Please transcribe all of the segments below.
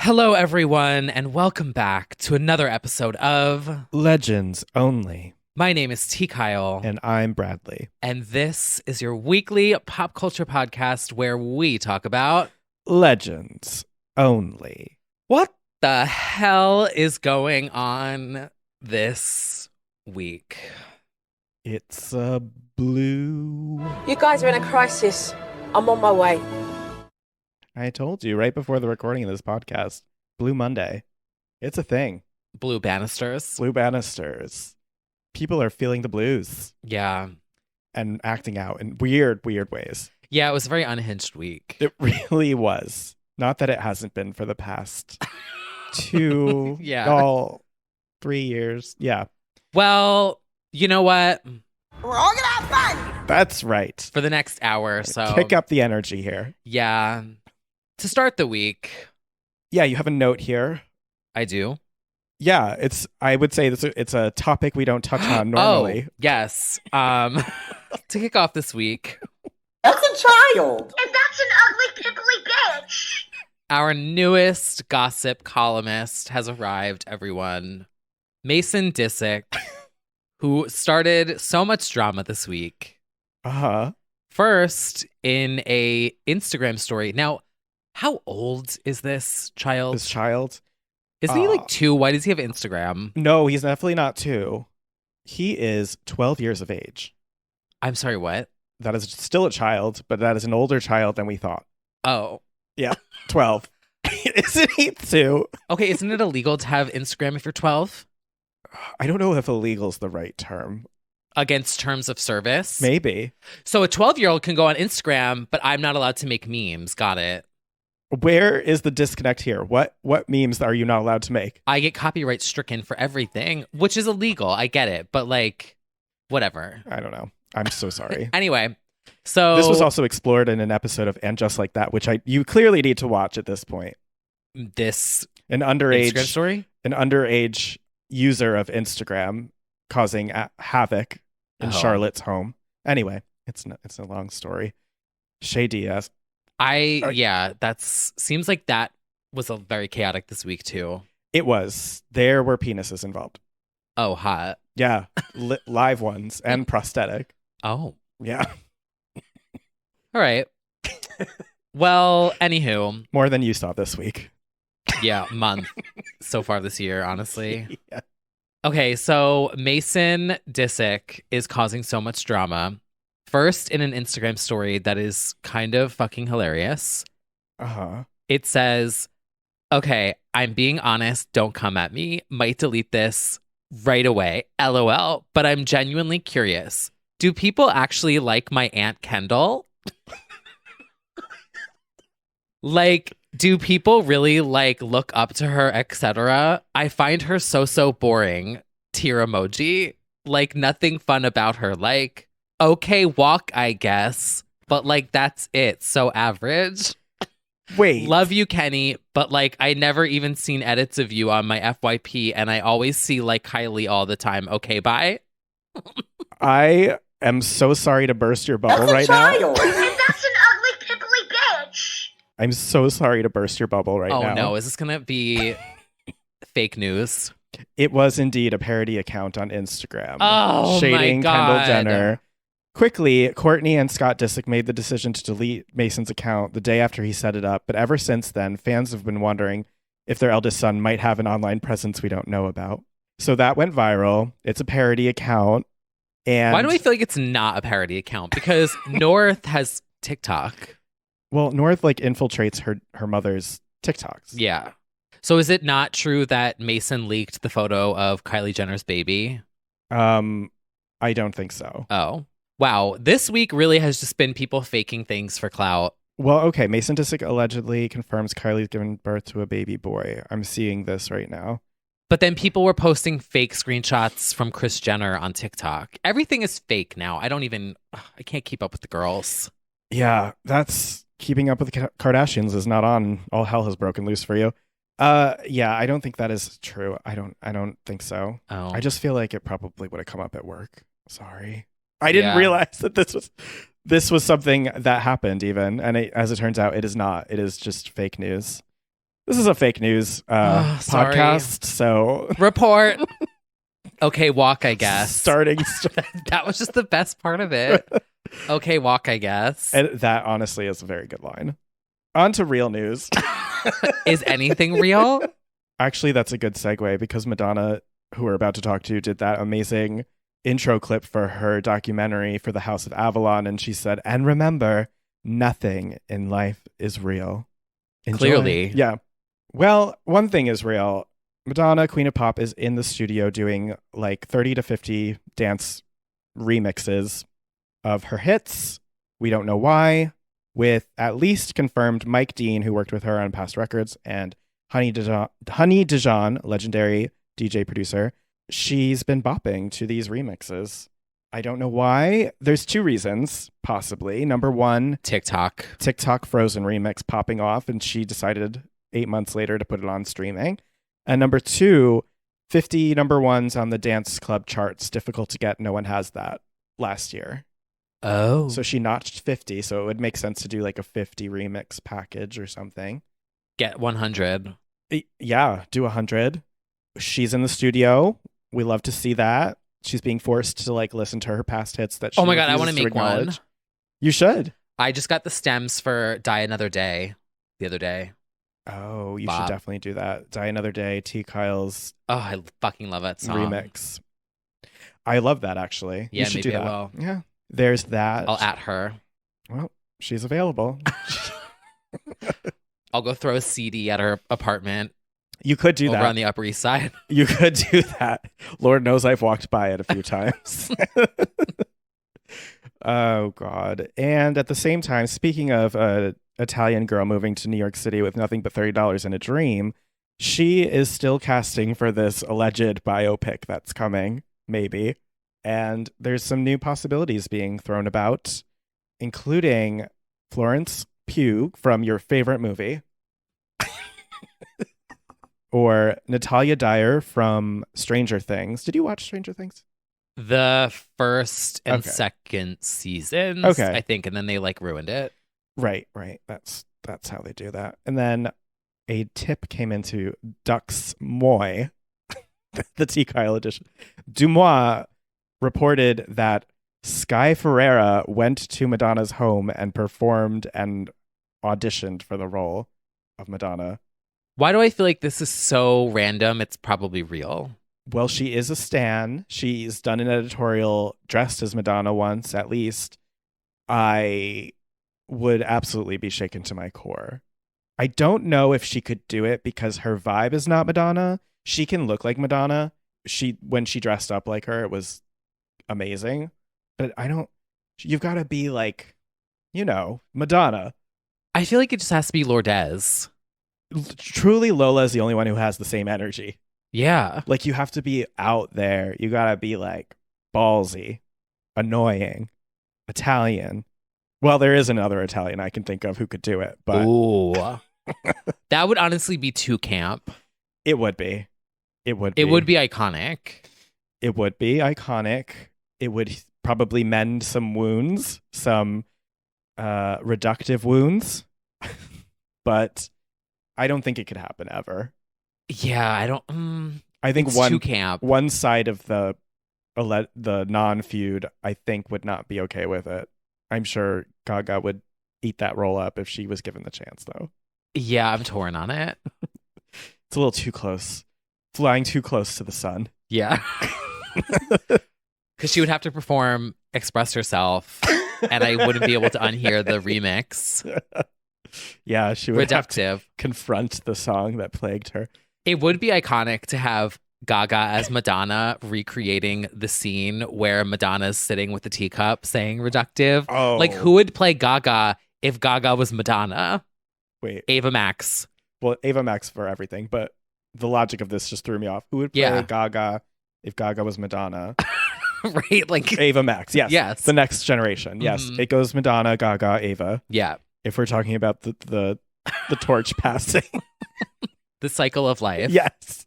Hello, everyone, and welcome back to another episode of Legends Only. My name is T. Kyle, And I'm Bradley. and this is your weekly pop culture podcast where we talk about Legends Only. what the hell is going on this week. It's a blue. You guys are in a crisis. I'm on my way. I told you right before the recording of this podcast. Blue Monday. It's a thing. Blue banisters. Blue banisters. People are feeling the blues Yeah. and acting out in weird, weird ways. Yeah, it was a very unhinged week. It really was. Not that it hasn't been for the past two, Yeah. 3 years. Yeah, Well, you know what? We're all gonna have fun. that's right. For the next hour or so. Kick up the energy here. Yeah. To start the week, Yeah, you have a note here. I do. Yeah, I would say it's a topic we don't touch on normally. Oh, yes. To kick off this week, That's a child. And that's an ugly, pimply bitch. our newest gossip columnist has arrived, everyone. Mason Disick, who started so much drama this week. Uh-huh. First, in a Instagram story. Now, how old is this child? This child. Isn't he like 2? Why does he have Instagram? No, he's definitely not 2. He is 12 years of age. I'm sorry, what? That is still a child, but that is an older child than we thought. Oh. 12. Isn't he 2? Okay, isn't it illegal to have Instagram if you're 12? I don't know if illegal is the right term. Against terms of service? Maybe. So a 12-year-old can go on Instagram, but I'm not allowed to make memes. Got it. Where is the disconnect here? What memes are you not allowed to make? I get copyright stricken for everything, which is illegal. I get it, but like, whatever. I don't know. I'm so sorry. Anyway, so This was also explored in an episode of And Just Like That, which you clearly need to watch at this point. this An Instagram underage story. an underage user of Instagram causing havoc in Oh. Charlotte's home. Anyway, it's a long story. Shay Diaz. Seems like that was a very chaotic this week too. It was. There were penises involved. Oh, hot. Yeah, live ones and prosthetic. Oh, Yeah, all right. Well, anywho, more than you saw this week. yeah, month so far this year, honestly. Yeah. Okay, so Mason Disick is causing so much drama. First, in an Instagram story that is kind of fucking hilarious. Uh-huh. It says, okay, I'm being honest. Don't come at me. Might delete this right away. LOL. But I'm genuinely curious. Do people actually like my Aunt Kendall? Like, do people really like look up to her, etc.? I find her so boring. Tear emoji. Like, nothing fun about her. Like, okay, walk, I guess. But like, that's it. So average. Wait. Love you, Kenny, but like I never even seen edits of you on my FYP, and I always see like Kylie all the time. Okay, bye. I am so sorry to burst your bubble That's a right now. child. And that's an ugly, pimply bitch. I'm so sorry to burst your bubble right Oh now. no, is this gonna be fake news? It was indeed a parody account on Instagram. Oh, my shading God. Kendall Jenner. Quickly, Courtney and Scott Disick made the decision to delete Mason's account the day after he set it up, but ever since then, fans have been wondering if their eldest son might have an online presence we don't know about. So that went viral. It's a parody account. And Why do I feel like it's not a parody account? Because North has TikTok. well, North like infiltrates her mother's TikToks. Yeah. So is it not true that Mason leaked the photo of Kylie Jenner's baby? I don't think so. Oh. Wow. This week really has just been people faking things for clout. Well, okay. Mason Disick allegedly confirms Kylie's given birth to a baby boy. I'm seeing this right now. But then people were posting fake screenshots from Kris Jenner on TikTok. Everything is fake now. I can't keep up with the girls. Yeah, that's keeping up with the Kardashians is not on. All hell has broken loose for you. Yeah, I don't think that is true. I don't think so. Oh. I just feel like it probably would have come up at work. Sorry. I didn't Yeah. realize that this was something that happened even. And as it turns out, it is not. It is just fake news. This is a fake news sorry. podcast, so Report. Okay, walk, I guess. starting. That was just the best part of it. Okay, walk, I guess. And that honestly is a very good line. On to real news. Is anything real? Actually, that's a good segue because Madonna, who we're about to talk to, did that amazing intro clip for her documentary for the House of Avalon. And she said, and remember, nothing in life is real. Enjoy. Clearly. Yeah. Well, one thing is real. Madonna, Queen of Pop, is in the studio doing like 30 to 50 dance remixes of her hits. We don't know why, with at least confirmed Mike Dean, who worked with her on past records, and Honey Dijon, legendary DJ producer. She's been bopping to these remixes. I don't know why. There's two reasons, possibly. Number one, TikTok Frozen remix popping off, and she decided 8 months later to put it on streaming. And number two, 50 number ones on the dance club charts. Difficult to get. No one has that last year. Oh. So she notched 50, so it would make sense to do like a 50 remix package or something. Get 100. Yeah, do 100. She's in the studio. We love to see that. She's being forced to like listen to her past hits that she Oh my God, I want to refuses make one. acknowledge. You should. I just got the stems for Die Another Day the other day. Oh, you Bob. should definitely do that. Die Another Day, T. Kyle's Oh, I fucking love that song. remix. I love that, actually. Yeah, you should maybe do I that. will. Yeah. There's that. I'll at her. Well, she's available. I'll go throw a CD at her apartment You could do over that. on the Upper East Side. You could do that. Lord knows I've walked by it a few times. Oh, God. And at the same time, speaking of an Italian girl moving to New York City with nothing but $30 and a dream, she is still casting for this alleged biopic that's coming, maybe. And there's some new possibilities being thrown about, including Florence Pugh from your favorite movie. Or Natalia Dyer from Stranger Things. Did you watch Stranger Things? The first and Okay. second seasons, Okay. I think, and then they like ruined it. Right. That's how they do that. And then a tip came into Dux Moy, the T. Kyle edition. Dumois reported that Sky Ferreira went to Madonna's home and performed and auditioned for the role of Madonna. Why do I feel like this is so random? It's probably real. Well, she is a stan. She's done an editorial dressed as Madonna once, at least. I would absolutely be shaken to my core. I don't know if she could do it because her vibe is not Madonna. She can look like Madonna. When she dressed up like her, it was amazing. But you've got to be like, Madonna. I feel like it just has to be Lourdes. Truly, Lola is the only one who has the same energy. Yeah. Like, you have to be out there. You gotta be like ballsy, annoying, Italian. Well, there is another Italian I can think of who could do it, but Ooh. That would honestly be too camp. it would be. It would be. It would be iconic. It would be iconic. It would probably mend some wounds, some reductive wounds. But I don't think it could happen ever. Yeah, I don't. I think It's too camp. one side of the non-feud, I think, would not be okay with it. I'm sure Gaga would eat that roll up if she was given the chance, though. Yeah, I'm torn on it. It's a little too close. Flying too close to the sun. Yeah. Because she would have to perform Express Herself, and I wouldn't be able to unhear the remix. Yeah, she would have to Reductive. confront the song that plagued her. It would be iconic to have Gaga as Madonna recreating the scene where Madonna's sitting with the teacup saying reductive. Oh. Like, who would play Gaga if Gaga was Madonna? Wait. Ava Max. Well, Ava Max for everything, but the logic of this just threw me off. Who would play Yeah. Gaga if Gaga was Madonna? Right? Like, Ava Max, yes. Yes. The next generation. Yes. Mhm. It goes Madonna, Gaga, Ava. yeah. If we're talking about the torch passing. The cycle of life. Yes.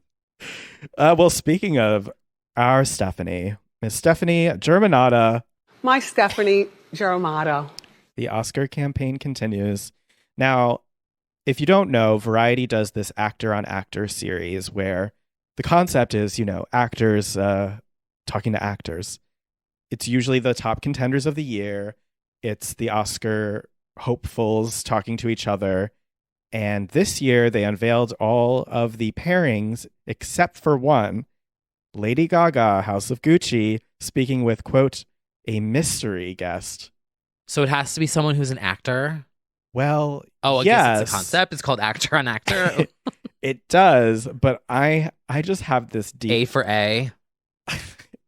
Well, speaking of our Stephanie, Miss Stephanie Germanotta, My Stephanie Germanotta. the Oscar campaign continues. Now, if you don't know, Variety does this actor on actor series where the concept is, actors talking to actors. It's usually the top contenders of the year. It's the Oscar hopefuls talking to each other. And this year they unveiled all of the pairings except for one. Lady Gaga, House of Gucci, speaking with, quote, a mystery guest. So it has to be someone who's an actor? Well, I yes. guess it's a concept. It's called actor on actor. It does, but I just have this deep... A for A.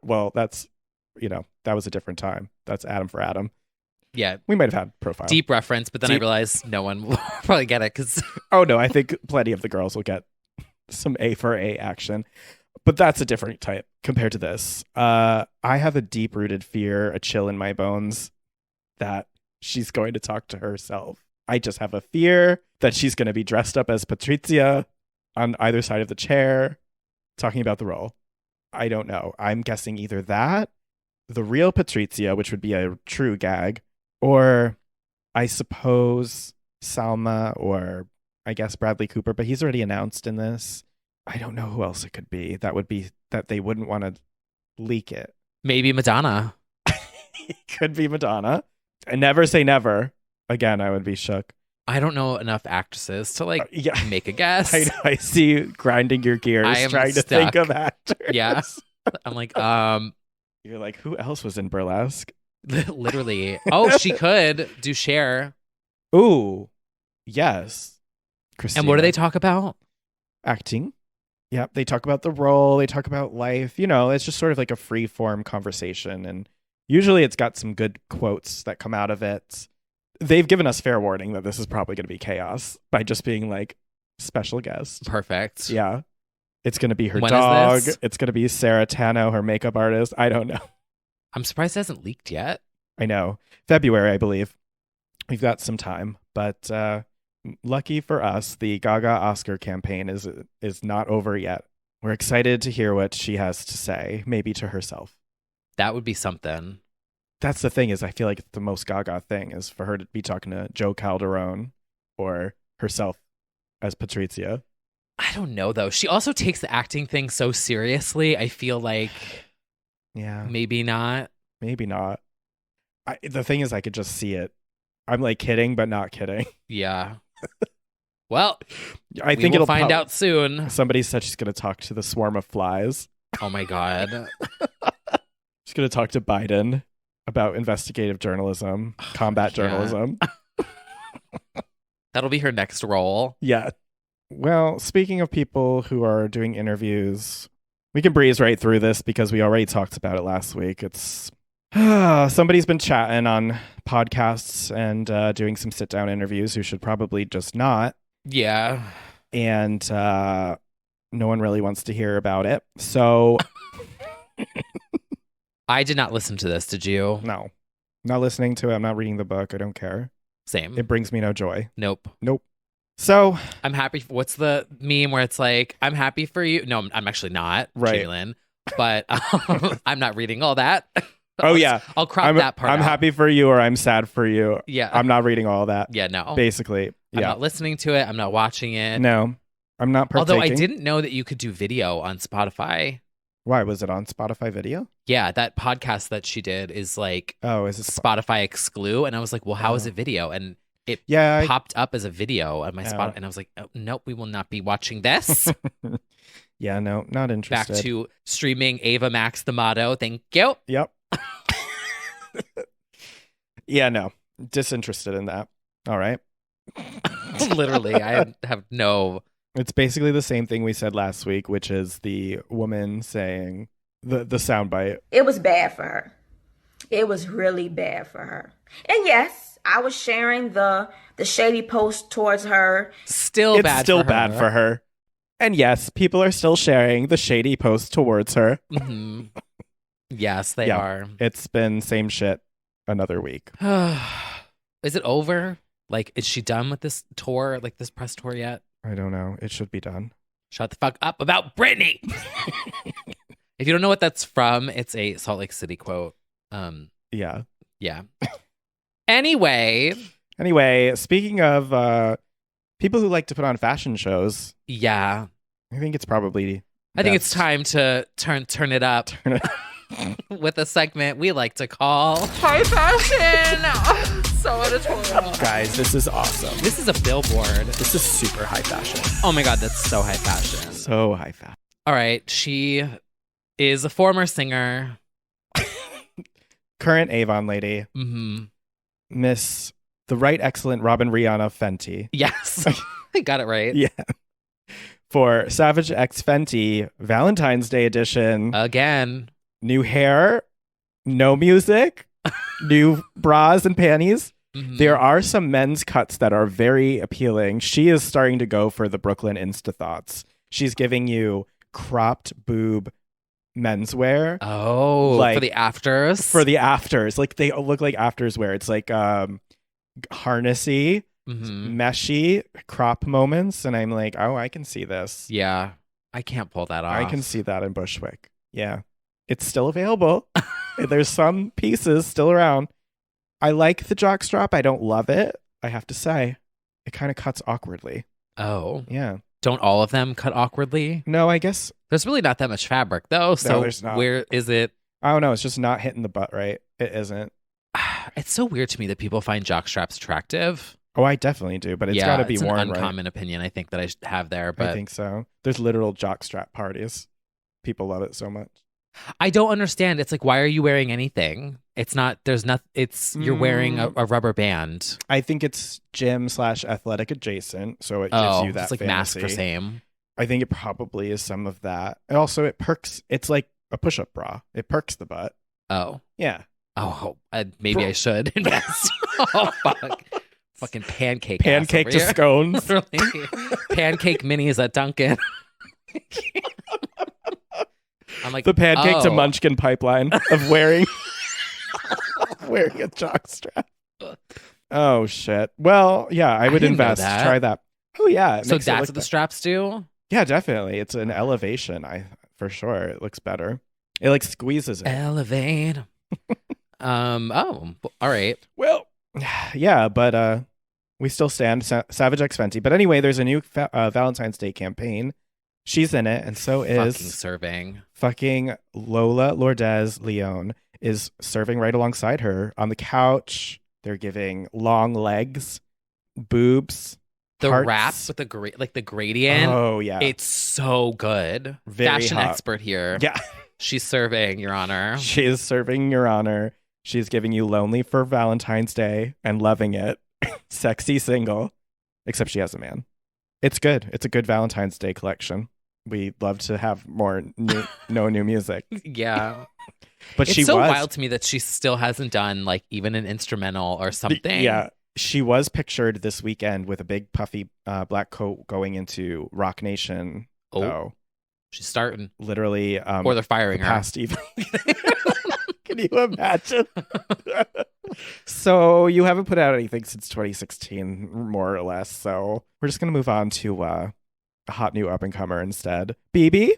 Well, that's, that was a different time. That's Adam for Adam. Yeah. We might have had profile. Deep reference, but then I realized no one will probably get it because... Oh, no, I think plenty of the girls will get some A for A action. But that's a different type compared to this. I have a deep-rooted fear, a chill in my bones, that she's going to talk to herself. I just have a fear that she's going to be dressed up as Patrizia on either side of the chair, talking about the role. I don't know. I'm guessing either that, the real Patrizia, which would be a true gag, or I suppose Salma, or I guess Bradley Cooper, but he's already announced in this. I don't know who else it could be. That would be that they wouldn't want to leak it. Maybe Madonna. It could be Madonna. And never say never. Again, I would be shook. I don't know enough actresses to make a guess. I see you grinding your gears I am trying to think of actors. Yeah. I'm like, You're like, who else was in Burlesque? literally. Oh, she could do Cher. Ooh, yes. Christina. And what do they talk about? Acting. Yep, they talk about the role, they talk about life. It's just sort of like a free form conversation. And usually it's got some good quotes that come out of it. They've given us fair warning that this is probably going to be chaos by just being like special guest. Perfect. Yeah. It's going to be her When dog. is this? It's going to be Sarah Tano, her makeup artist. I don't know. I'm surprised it hasn't leaked yet. I know. February, I believe. We've got some time. But lucky for us, the Gaga Oscar campaign is not over yet. We're excited to hear what she has to say, maybe to herself. That would be something. That's the thing, is I feel like the most Gaga thing is for her to be talking to Joe Calderone or herself as Patrizia. I don't know, though. She also takes the acting thing so seriously. I feel like Yeah, maybe not. maybe not. The thing is, I could just see it. I'm like kidding, but not kidding. Yeah. Well, I think we'll it'll find out soon. Somebody said she's going to talk to the swarm of flies. Oh my God. She's going to talk to Biden about investigative journalism, combat Yeah. journalism. That'll be her next role. Yeah. Well, speaking of people who are doing interviews, we can breeze right through this because we already talked about it last week. It's somebody's been chatting on podcasts and doing some sit-down interviews who should probably just not. Yeah. And no one really wants to hear about it. So I did not listen to this. Did you? no, I'm not listening to it. I'm not reading the book. I don't care. Same. It brings me no joy. Nope. So I'm happy. What's the meme where it's like, I'm happy for you? No, I'm actually not, Right. Jalen. But I'm not reading all that. Oh, yeah. I'll crop that part I'm out. happy for you or I'm sad for you. Yeah. I'm not reading all that. Yeah, no. Basically. I'm Yeah. not listening to it. I'm not watching it. No, I'm not partaking. Although I didn't know that you could do video on Spotify. Why? Was it on Spotify video? Yeah, that podcast that she did is like Oh, is it? Spotify exclu. And I was like, well, how is it video? And it Yeah. popped up as a video on my Spotify. And I was like, oh, nope, we will not be watching this. Yeah, no, not Back interested. to streaming Ava Max the motto. Thank you. Yep. Yeah, no. Disinterested in that. All right. Literally, I have no. It's basically the same thing we said last week, which is the woman saying the soundbite. It was bad for her. It was really bad for her. And yes, I was sharing the shady post towards her. Still It's bad. still for bad her. for her. And yes, people are still sharing the shady post towards her. Mhm. Yes, they Yeah. are. It's been same shit another week. Is it over? Like, is she done with this tour? Like this press tour yet? I don't know. It should be done. Shut the fuck up about Britney. If you don't know what that's from, it's a Salt Lake City quote. Yeah. Yeah. Anyway, Anyway, speaking of People who like to put on fashion shows, Yeah. I think it's probably. I think it's best. time to turn it up Turn it- with a segment we like to call High Fashion. So editorial. Guys, this is awesome. This is a billboard. This is super high fashion. Oh my God, that's so high fashion. So high fashion. All right, she is a former singer. Current Avon lady, Hmm. Miss the right excellent Robin Rihanna Fenty. Yes, I got it right. Yeah. For Savage X Fenty Valentine's Day edition. Again. New hair, no music, new bras and panties. Mhm. There are some men's cuts that are very appealing. She is starting to go for the Brooklyn Insta Thoughts. She's giving you cropped boob menswear Oh, Like, for the afters. for the afters. Like they look like afters wear. It's like harnessy, Mhm. meshy crop moments. And I'm like, oh, I can see this. Yeah, I can't pull that off. I can see that in Bushwick. Yeah. It's still available. There's some pieces still around. I like the jockstrap. I don't love it. I have to say, it kind of cuts awkwardly. Oh, Yeah. don't all of them cut awkwardly? No, I guess, There's really not that much fabric though. So there's not. where is it? I don't know. It's just not hitting the butt right. It isn't. It's so weird to me that people find jock straps attractive. Oh, I definitely do, but it's got to be it's worn an right. uncommon opinion I think that I have there, but I think so. There's literal jockstrap parties. People love it so much. I don't understand. It's like, why are you wearing anything? It's not. There's not. It's you're wearing a rubber band. I think it's gym/athletic adjacent, so it gives you that it's like fantasy. mask for same. I think it probably is some of that. And also, it perks. It's like a push-up bra. It perks the butt. Oh, Yeah. maybe I should invest. Oh fuck, fucking pancake. Pancake ass to over here. scones. Literally. Pancake minis at Dunkin'. I'm like The pancake to oh. munchkin pipeline of wearing wearing a jockstrap. Oh shit. Well, yeah, I would didn't know invest. that. Try that. Oh yeah. It So makes it that's look what the be- straps do. Yeah, definitely. It's an elevation. For sure. It looks better. It like squeezes it. Elevate. Oh, all right. Well, yeah, but we still stand Savage X Fenty. But anyway, there's a new Valentine's Day campaign. She's in it, and so is Fucking serving. fucking Lola Lourdes Leon is serving right alongside her on the couch. They're giving long legs, boobs, The hearts. wrap with the gradient. Oh yeah, It's so good. Very Fashion hot. expert here. yeah. She's serving, Your Honor. She is serving Your Honor. She's giving you Lonely for Valentine's Day and Loving It. Sexy single. Except she has a man. It's good. It's a good Valentine's Day collection. We love to have more no new music. Yeah. But It's she so was wild to me that she still hasn't done like even an instrumental or something. Yeah. She was pictured this weekend with a big puffy black coat going into Rock Nation. Oh, though. she's starting. Literally Or they're firing her. past even. Can you imagine? So you haven't put out anything since 2016, more or less. So we're just gonna move on to a hot new up and comer instead. BB,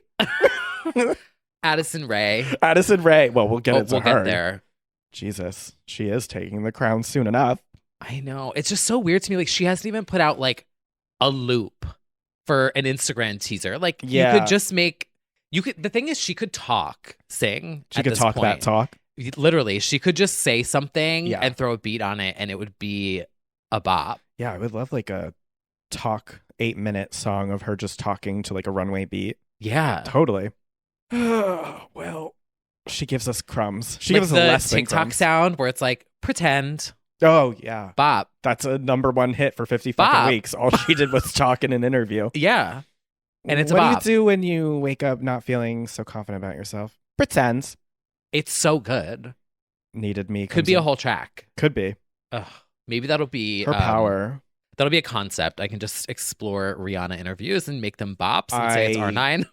Addison Rae. Addison Rae. Well, we'll get into We'll her. get there. Jesus, she is taking the crown soon enough. I know. It's just so weird to me. Like she hasn't even put out like a loop for an Instagram teaser. Like Yeah. you could just make the thing is she could sing. She at could this talk point. that talk. Literally, she could just say something Yeah. and throw a beat on it and it would be a bop. Yeah, I would love like a talk 8-minute song of her just talking to like a runway beat. Yeah. Totally. Well, she gives us crumbs. She like gives us the less than TikTok crumbs. sound where it's like pretend Oh yeah, bop. that's a #1 hit for 50 fucking Bop. weeks. All she did was talk in an interview. Yeah. And it's a what bop. do you do when you wake up not feeling so confident about yourself? Pretends. It's so good. Needed me. Could comes be a in. whole track. Could be Ugh. Maybe that'll be her power. That'll be a concept. I can just explore Rihanna interviews and make them bops and say it's I- R9.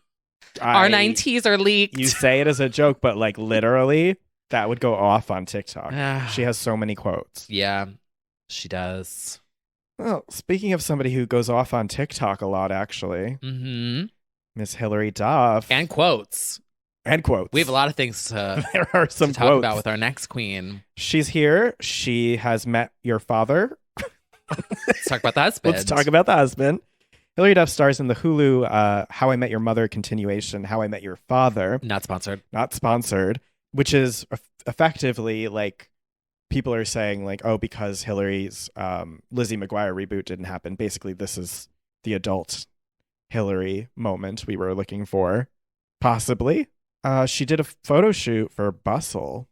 R9 teas are leaked. You say it as a joke, but like literally, that would go off on TikTok. Ah. She has so many quotes. Yeah, she does. Well, speaking of somebody who goes off on TikTok a lot, actually, Mm-hmm. Miss Hillary Duff And quotes. and quotes. We have a lot of things to, There are some to talk quotes. about with our next queen. She's here. She has met your father. Let's talk about the husband. Let's talk about the husband. Hilary Duff stars in the Hulu How I Met Your Mother continuation, How I Met Your Father. Not sponsored. Not sponsored, which is effectively like people are saying like, oh, because Hilary's Lizzie McGuire reboot didn't happen. Basically, this is the adult Hilary moment we were looking for. Possibly. She did a photo shoot for Bustle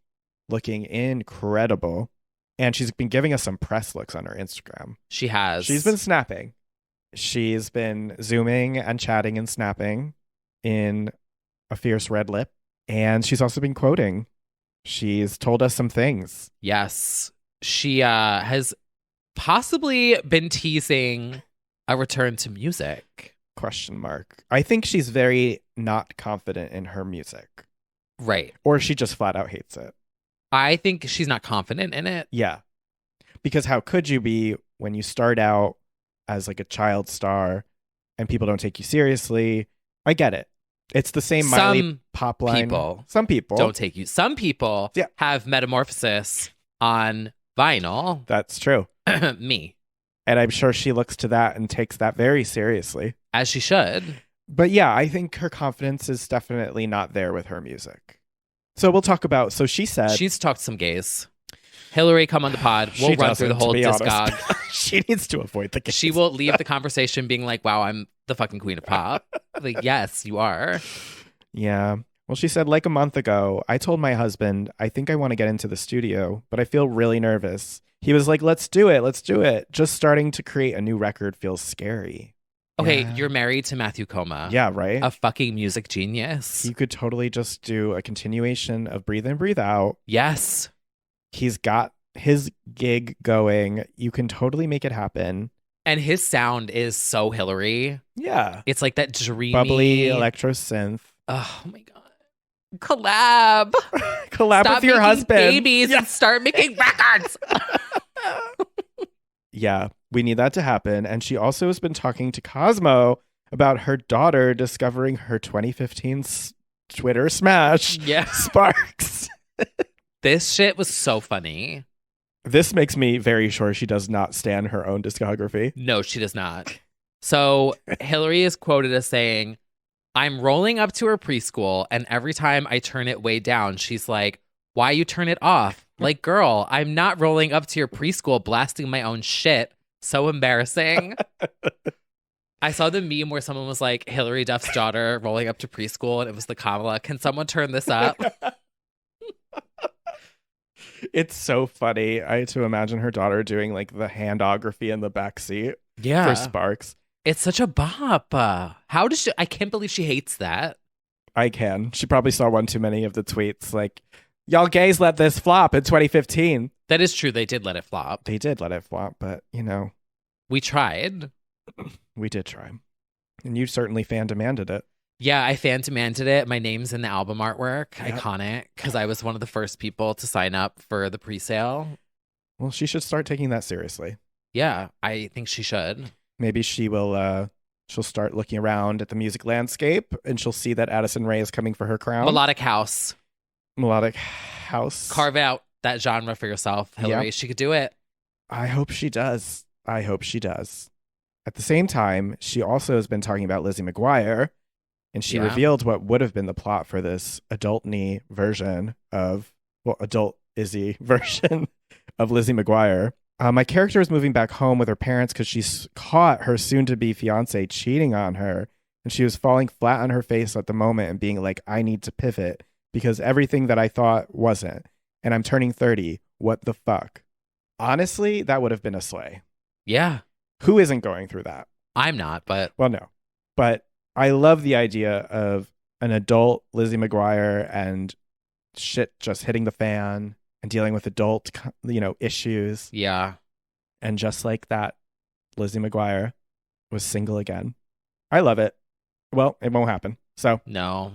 looking incredible. And she's been giving us some press looks on her Instagram. She has. She's been snapping. She's been zooming and chatting and snapping in a fierce red lip. And she's also been quoting. She's told us some things. Yes. She has possibly been teasing a return to music. Question mark. I think she's very not confident in her music. Right. Or she just flat out hates it. I think she's not confident in it. Yeah. Because how could you be when you start out as like a child star and people don't take you seriously? I get it. It's the same Miley pop line. Some people don't take you. Some people have metamorphosis on vinyl. That's true. Me. And I'm sure she looks to that and takes that very seriously. As she should. But yeah, I think her confidence is definitely not there with her music. So we'll talk about, so she said. She's talked to some gays. Hilary, come on the pod. We'll run through the whole discog. She needs to avoid the gays. She will leave the conversation being like, wow, I'm the fucking queen of pop. Like, yes, you are. Yeah. Well, she said, like a month ago, I told my husband, I think I want to get into the studio, but I feel really nervous. He was like, let's do it. Let's do it. Just starting to create a new record feels scary. Okay, you're married to Matthew Koma. Yeah, right? A fucking music genius. You could totally just do a continuation of Breathe In, Breathe Out. Yes. He's got his gig going. You can totally make it happen. And his sound is so Hilary. Yeah. It's like that dreamy... bubbly electro synth. Oh my God. Collab. Collab Stop with your making husband. babies and start making records. Yeah, we need that to happen. And she also has been talking to Cosmo about her daughter discovering her 2015 Twitter smash. Yeah. Sparks. This shit was so funny. This makes me very sure she does not stan her own discography. No, she does not. So Hilary is quoted as saying, I'm rolling up to her preschool, and every time I turn it way down, she's like, why you turn it off? Like, girl, I'm not rolling up to your preschool blasting my own shit. So embarrassing. I saw the meme where someone was like, Hilary Duff's daughter rolling up to preschool, and it was the Kamala. Can someone turn this up? It's so funny. I had to imagine her daughter doing like the handography in the backseat Yeah. for Sparks. It's such a bop. How does she? I can't believe she hates that. I can. She probably saw one too many of the tweets like, y'all gays let this flop in 2015. That is true. They did let it flop. They did let it flop, but you know. We tried. We did try. And you certainly fan demanded it. Yeah, I fan demanded it. My name's in the album artwork. Yep. Iconic. Because I was one of the first people to sign up for the pre-sale. Well, she should start taking that seriously. Yeah, I think she should. Maybe she will, she'll start looking around at the music landscape and she'll see that Addison Rae is coming for her crown. Melodic house. Melodic house. Carve out that genre for yourself, Hilary. Yep. She could do it. I hope she does. I hope she does. At the same time, she also has been talking about Lizzie McGuire, and she revealed what would have been the plot for this adult-ny version of, well, adult Izzy version of Lizzie McGuire. My character is moving back home with her parents because she's caught her soon-to-be fiance cheating on her, and she was falling flat on her face at the moment and being like, I need to pivot because everything that I thought wasn't, and I'm turning 30. What the fuck? Honestly, that would have been a slay. Yeah. Who isn't going through that? I'm not, but... Well, no. But I love the idea of an adult Lizzie McGuire and shit just hitting the fan and dealing with adult, issues. Yeah. And just like that, Lizzie McGuire was single again. I love it. Well, it won't happen. So, no.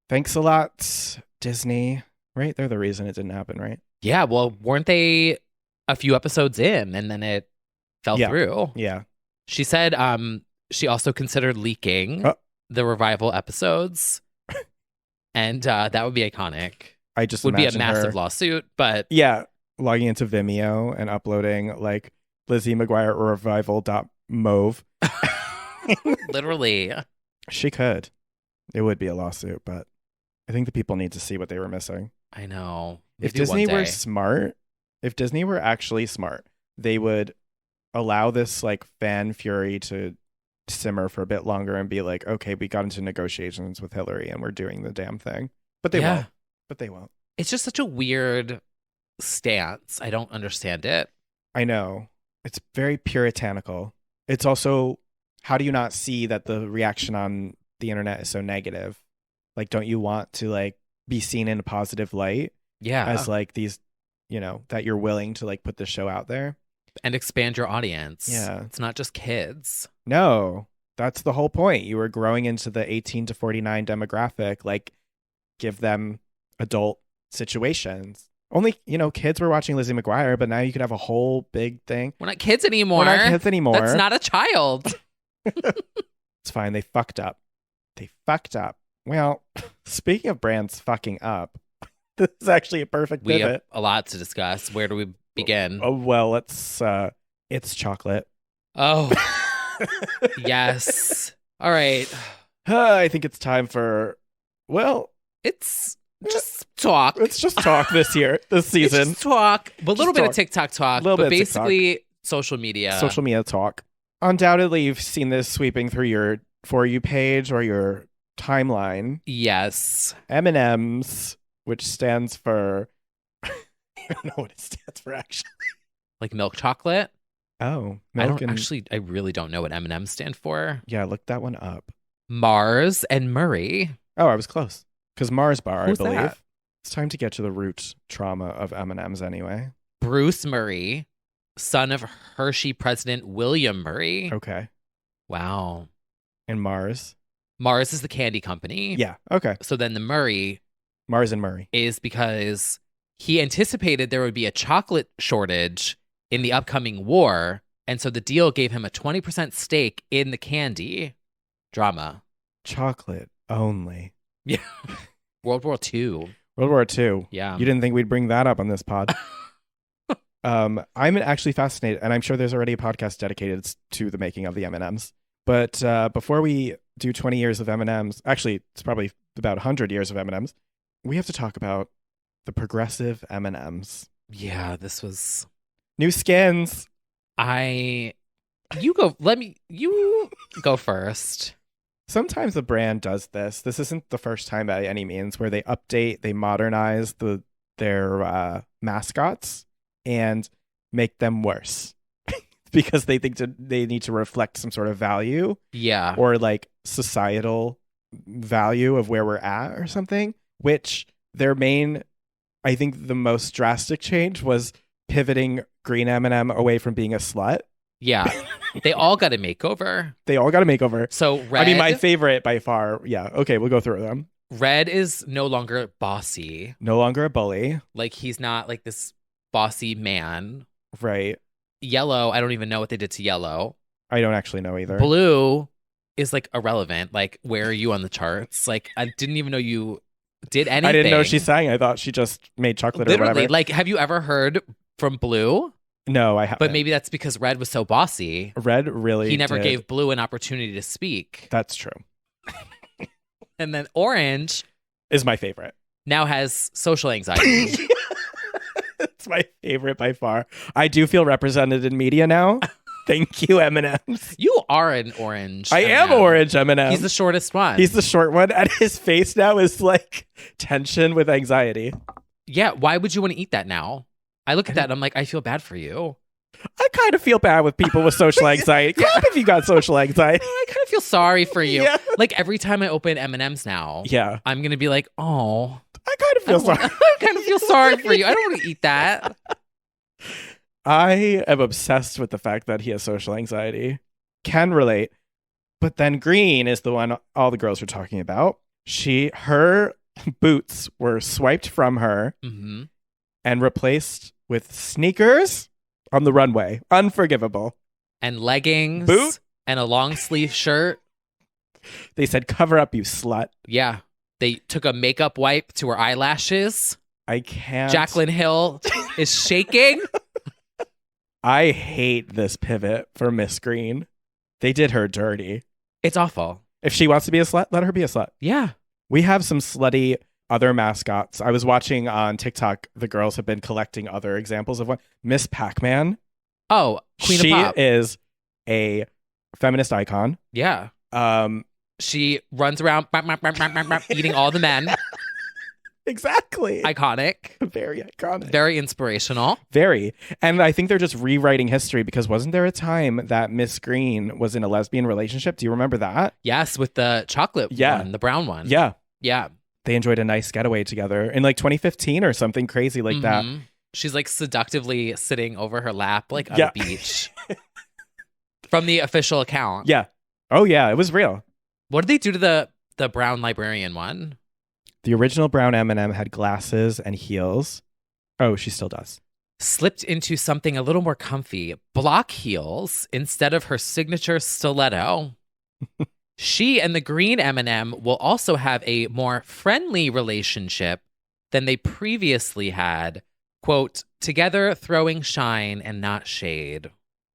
Thanks a lot, Disney. Right? They're the reason it didn't happen, right? Yeah. Well, weren't they a few episodes in and then it fell through? Yeah. She said she also considered leaking the revival episodes. And that would be iconic. I just would be a imagine massive her, lawsuit, but yeah, logging into Vimeo and uploading like Lizzie McGuire revival.mauve. Literally. She could. It would be a lawsuit, but I think the people need to see what they were missing. I know. If Maybe one Disney were day. smart, if Disney were actually smart, they would allow this like fan fury to simmer for a bit longer and be like, okay, we got into negotiations with Hillary and we're doing the damn thing. But they Yeah. won't. But they won't. It's just such a weird stance. I don't understand it. I know. It's very puritanical. It's also, how do you not see that the reaction on the internet is so negative? Like, don't you want to like be seen in a positive light Yeah. as like these, that you're willing to like put the show out there? And expand your audience. Yeah. It's not just kids. No, that's the whole point. You were growing into the 18 to 49 demographic, like give them adult situations. Only, kids were watching Lizzie McGuire, but now you could have a whole big thing. We're not kids anymore. We're not kids anymore. That's not a child. It's fine. They fucked up. Well, speaking of brands fucking up, this is actually a perfect We pivot. have a lot to discuss. Where do we begin? Oh, well, it's chocolate. Oh, yes. All right. I think it's time for, It's just talk. let's just talk this It's season. just talk. A little bit talk. of TikTok talk, Little but bit of TikTok. basically social media. Social media talk. Undoubtedly, you've seen this sweeping through your For You page or your timeline. Yes. M&M's, which stands for, I don't know what it stands for actually. Like milk chocolate. Oh, I milk don't and I really don't know what M&M's stand for. yeah, look that one up. Mars and Murray. Oh, I was close. Because Mars Bar, Who's I believe. that? It's time to get to the root trauma of M&M's anyway. Bruce Murray, son of Hershey president William Murray. Okay. Wow. And Mars. Mars is the candy company. Yeah. Okay. So then the Murray Mars and Murray. is because he anticipated there would be a chocolate shortage in the upcoming war. And so the deal gave him a 20% stake in the candy. Drama. Chocolate only. Yeah. World War II. World War II. Yeah. You didn't think we'd bring that up on this pod. I'm actually fascinated, and I'm sure there's already a podcast dedicated to the making of the M&Ms. But before we do 20 years of M&Ms, actually, it's probably about 100 years of M&Ms, we have to talk about the progressive M&Ms. Yeah, this was... New skins. You go first. Sometimes the brand does this. This isn't the first time by any means where they update, they modernize their mascots and make them worse because they think they need to reflect some sort of value Yeah. or like societal value of where we're at or something, which their main, I think the most drastic change was pivoting Green M&M away from being a slut. Yeah. They all got a makeover. They all got a makeover. So Red, I mean, my favorite by far. Yeah. Okay. We'll go through them. Red is no longer bossy. No longer a bully. Like he's not like this bossy man. Right. Yellow, I don't even know what they did to Yellow. I don't actually know either. Blue is like irrelevant. Like, where are you on the charts? Like, I didn't even know you did anything. I didn't know she sang. I thought she just made chocolate or Literally, whatever. like, have you ever heard from Blue? No, I haven't. But maybe that's because Red was so bossy. Red really He never did. gave Blue an opportunity to speak. That's true. And then Orange Is my favorite. now has social anxiety. It's my favorite by far. I do feel represented in media now. Thank you, M&M's. You are an orange. I am M&M. orange M&M. He's the shortest one. He's the short one, and his face now is like tension with anxiety. Yeah, why would you want to eat that now? I look at that and I'm like, I feel bad for you. I kind of feel bad with people with social anxiety. Clap if you got social anxiety. I kind of feel sorry for you. Yeah. Like every time I open M&Ms now, Yeah, I'm going to be like, oh, I kind of feel sorry. I kind of feel sorry for you. I don't want to eat that. I am obsessed with the fact that he has social anxiety. Can relate. But then Green is the one all the girls are talking about. Her boots were swiped from her Hmm. and replaced with sneakers on the runway. Unforgivable. And leggings. Boot? And a long sleeve shirt. They said, cover up, you slut. Yeah. They took a makeup wipe to her eyelashes. I can't. Jaclyn Hill is shaking. I hate this pivot for Miss Green. They did her dirty. It's awful. If she wants to be a slut, let her be a slut. Yeah. We have some slutty other mascots. I was watching on TikTok, the girls have been collecting other examples of one. Miss Pac-Man. Oh, Queen She of Pop. is a feminist icon. Yeah. Um, She runs around eating all the men. exactly. Iconic. Very iconic. Very inspirational. Very. And I think they're just rewriting history because wasn't there a time that Miss Green was in a lesbian relationship? Do you remember that? Yes, with the chocolate one, the brown one. Yeah. Yeah. They enjoyed a nice getaway together in like 2015 or something crazy like that. Mhm. She's like seductively sitting over her lap, like on Yeah. a beach. From the official account. Yeah. Oh, yeah. It was real. What did they do to the brown librarian one? The original brown M&M had glasses and heels. Oh, she still does. Slipped into something a little more comfy. Block heels instead of her signature stiletto. She and the green M&M will also have a more friendly relationship than they previously had. Quote, together throwing shine and not shade.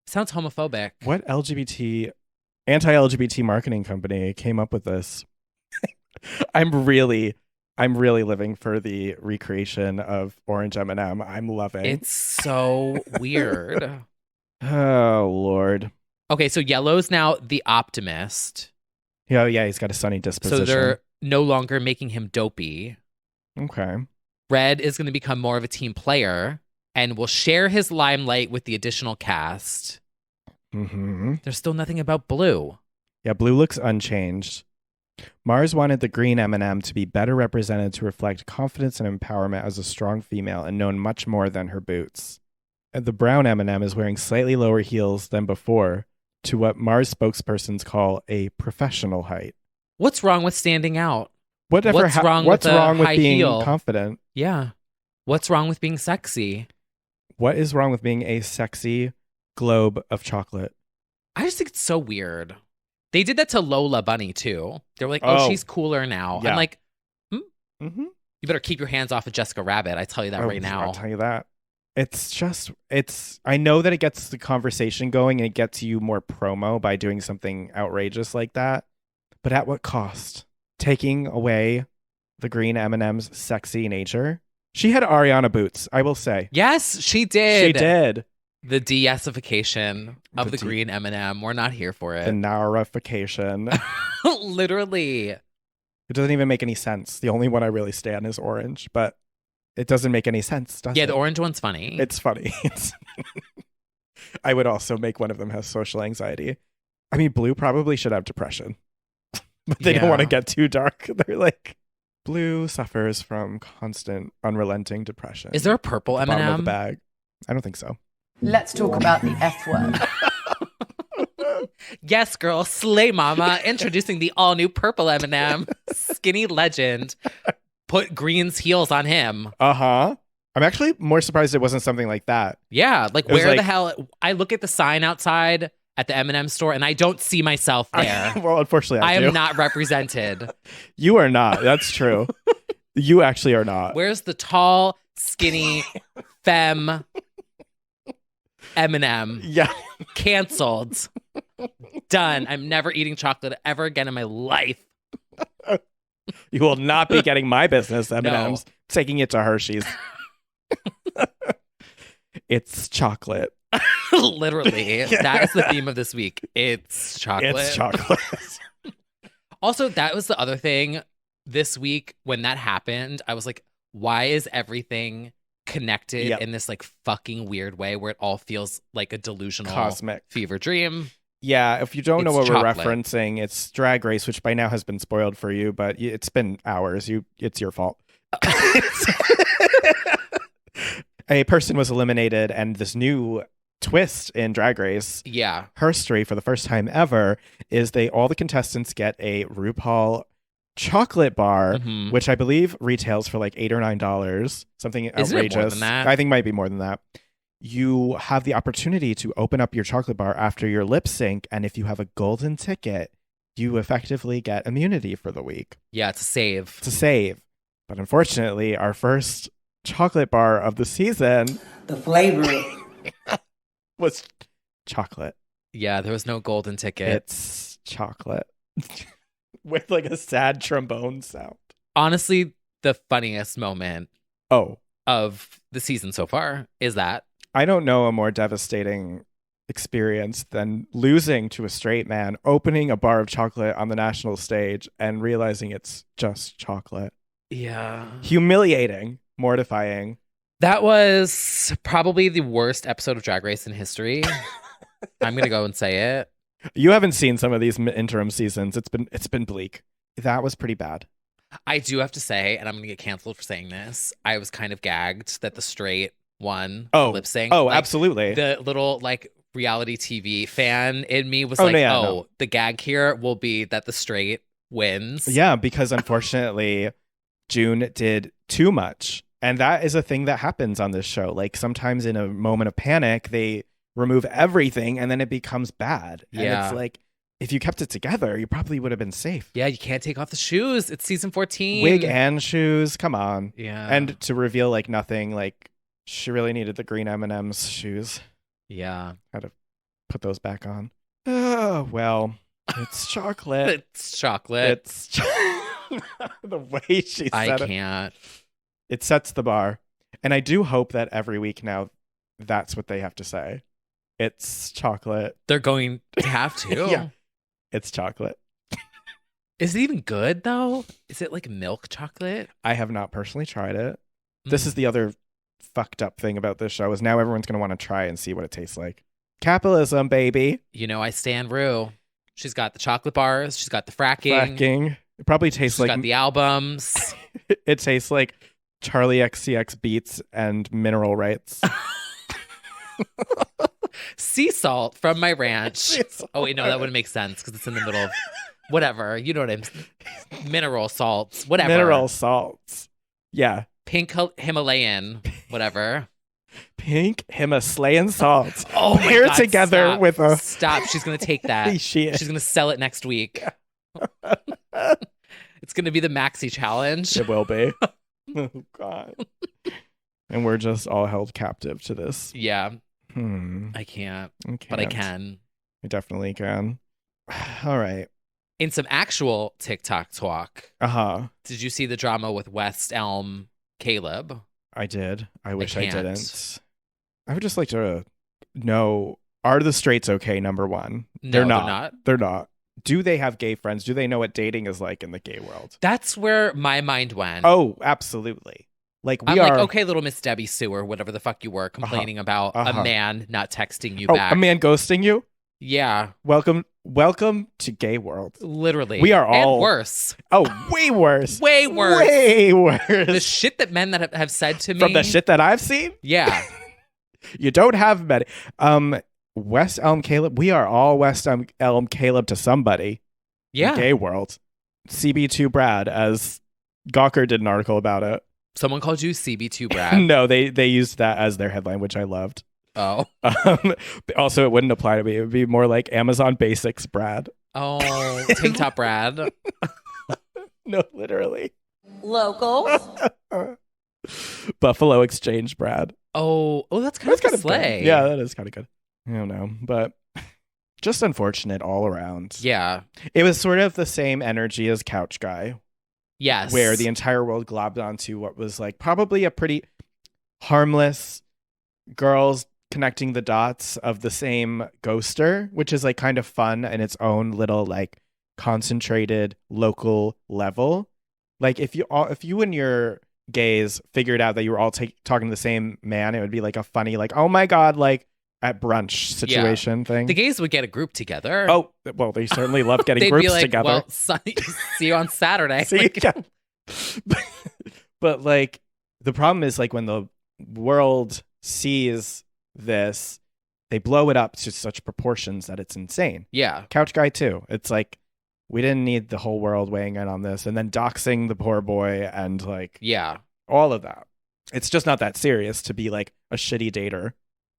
Sounds homophobic. What anti-LGBT marketing company came up with this? I'm really living for the recreation of orange M&M. I'm loving. It's so weird. Oh, Lord. Okay, so yellow's now the optimist. Oh, yeah, he's got a sunny disposition. So they're no longer making him dopey. Okay. Red is going to become more of a team player and will share his limelight with the additional cast. Mm-hmm. There's still nothing about Blue. Yeah, Blue looks unchanged. Mars wanted the green M&M to be better represented to reflect confidence and empowerment as a strong female and known much more than her boots. And the brown M&M is wearing slightly lower heels than before to what Mars spokespersons call a professional height. What's wrong with standing out? What's wrong what's with a wrong with high being heel? confident? Yeah. What's wrong with being sexy? What is wrong with being a sexy globe of chocolate? I just think it's so weird. They did that to Lola Bunny too. They were like, oh, Oh. she's cooler now. Yeah. I'm like, Mm-hmm. you better keep your hands off of Jessica Rabbit. I tell you that right now. I'll tell you that. I know that it gets the conversation going and it gets you more promo by doing something outrageous like that. But at what cost? Taking away the green M&M's sexy nature? She had Ariana boots, I will say. Yes, she did. She did. The de-issification of The the green M&M. We're not here for The it. Narification. Literally. It doesn't even make any sense. The only one I really stand is orange, but it doesn't make any sense, does Yeah, it? the orange one's funny. It's funny. I would also make one of them have social anxiety. I mean, Blue probably should have depression, but they don't want to Yeah. get too dark. They're like, Blue suffers from constant, unrelenting depression. Is there a purple At the bottom of the M&M? bag? I don't think so. Let's talk about the F word. Yes, girl. Slay mama. Introducing the all-new purple M&M. Skinny legend. Put Green's heels on him. Uh-huh. I'm actually more surprised it wasn't something like that. Yeah, like It was where the like- hell? I look at the sign outside at the M&M store and I don't see myself there. Well, unfortunately, I I do. am not represented. You are not. That's true. You actually are not. Where's the tall, skinny, femme M&M? Yeah. Canceled. Done. I'm never eating chocolate ever again in my life. You will not be getting my business M&Ms. Taking it to Hershey's. It's chocolate. Literally. That is the theme of this week. It's chocolate. It's chocolate. Also, that was the other thing this week when that happened. I was like, why is everything connected Yep. in this like fucking weird way where it all feels like a delusional Cosmic. fever dream? Yeah, if you don't know It's what we're chocolate. referencing, it's Drag Race, which by now has been spoiled for you, but it's been hours. It's your fault. A person was eliminated, and this new twist in Drag Race, Yeah. Herstory, for the first time ever, is all the contestants get a RuPaul chocolate bar, Mhm. which I believe retails for like $8 or $9, something Isn't it outrageous. more than that? I think it might be more than that. You have the opportunity to open up your chocolate bar after your lip sync, and if you have a golden ticket, you effectively get immunity for the week. Yeah, it's a save. It's a save. But unfortunately, our first chocolate bar of the season The flavor was chocolate. Yeah, there was no golden ticket. It's chocolate. With like a sad trombone sound. Honestly, the funniest moment Oh, of the season so far is that. I don't know a more devastating experience than losing to a straight man, opening a bar of chocolate on the national stage and realizing it's just chocolate. Yeah. Humiliating, mortifying. That was probably the worst episode of Drag Race in history. I'm going to go and say it. You haven't seen some of these interim seasons. It's been bleak. That was pretty bad. I do have to say, and I'm going to get canceled for saying this, I was kind of gagged that the straight won lip sync. Oh, Like, absolutely. The little like reality TV fan in me was the gag here will be that the straight wins. Yeah, because unfortunately, June did too much. And that is a thing that happens on this show. Like sometimes in a moment of panic, they remove everything and then it becomes bad. And Yeah. it's like, if you kept it together, you probably would have been safe. Yeah, you can't take off the shoes. It's season 14. Wig and shoes, come on. Yeah. And to reveal like nothing, like she really needed the green M&M's shoes. Yeah. Had to put those back on. Oh, well, it's chocolate. It's chocolate. It's the way she said I it. can't. It sets the bar. And I do hope that every week now that's what they have to say. It's chocolate. They're going to have to. Yeah. It's chocolate. Is it even good though? Is it like milk chocolate? I have not personally tried it. This is the other fucked up thing about this show is now everyone's going to want to try and see what it tastes like. Capitalism, baby. You know, I stand Rue. She's got the chocolate bars. She's got the fracking. Fracking. It probably tastes She's like got the albums. it tastes like Charlie XCX beats and mineral rights. Sea salt from my ranch. Sea salt. Oh wait, no, that wouldn't make sense because it's in the middle of whatever. You know what I'm saying? Mineral salts, whatever. Mineral salts. Yeah. Pink Himalayan, whatever. Pink Himalayan salts. Oh my Pair God, together stop. with a Stop. She's gonna take that. she is. She's gonna sell it next week. It's gonna be the maxi challenge. It will be. Oh God. And we're just all held captive to this. Yeah, I I can't, can't. but I can. I definitely can. All right. In some actual TikTok talk, Uh-huh. did you see the drama with West Elm Caleb? I did. I wish I can't. didn't. I would just like to know, are the straights okay, number one? No, They're they're not. not. They're not. Do they have gay friends? Do they know what dating is like in the gay world? That's where my mind went. Oh, absolutely. Like we I'm are like, okay, little Miss Debbie Sue or whatever the fuck you were complaining about a man not texting you Oh, back. a man ghosting you? Yeah, Welcome to gay world. literally. We are all- and worse. Oh, way worse. Way worse. Way worse. The shit that men that have said to me From the shit that I've seen? Yeah, You don't have many. West Elm Caleb. We are all West Elm Caleb to somebody. In yeah. the gay world. CB2 Brad, as Gawker did an article about it. Someone called you CB2 Brad. No, they used that as their headline, which I loved. Oh, Also, it wouldn't apply to me. It would be more like Amazon Basics Brad. oh, Tank Top Brad. No, literally. Locals. Buffalo Exchange Brad. Oh, that's kind That's of kind a of slay. good. Yeah, that is kind of good. I don't know, but just unfortunate all around. Yeah. It was sort of the same energy as Couch Guy, Yes. where the entire world globbed onto what was like probably a pretty harmless girls connecting the dots of the same ghoster, which is like kind of fun in its own little like concentrated local level. Like if you and your gays figured out that you were all talking to the same man, it would be like a funny like, oh my God, like at brunch situation thing. the gays would get a group together. Oh, well, they certainly love getting They'd groups be like, together. well, see you on Saturday. See, Like, yeah. But like the problem is like when the world sees this, they blow it up to such proportions that it's insane. yeah. Couch Guy too. It's like we didn't need the whole world weighing in on this and then doxing the poor boy and like Yeah. all of that. It's just not that serious to be like a shitty dater.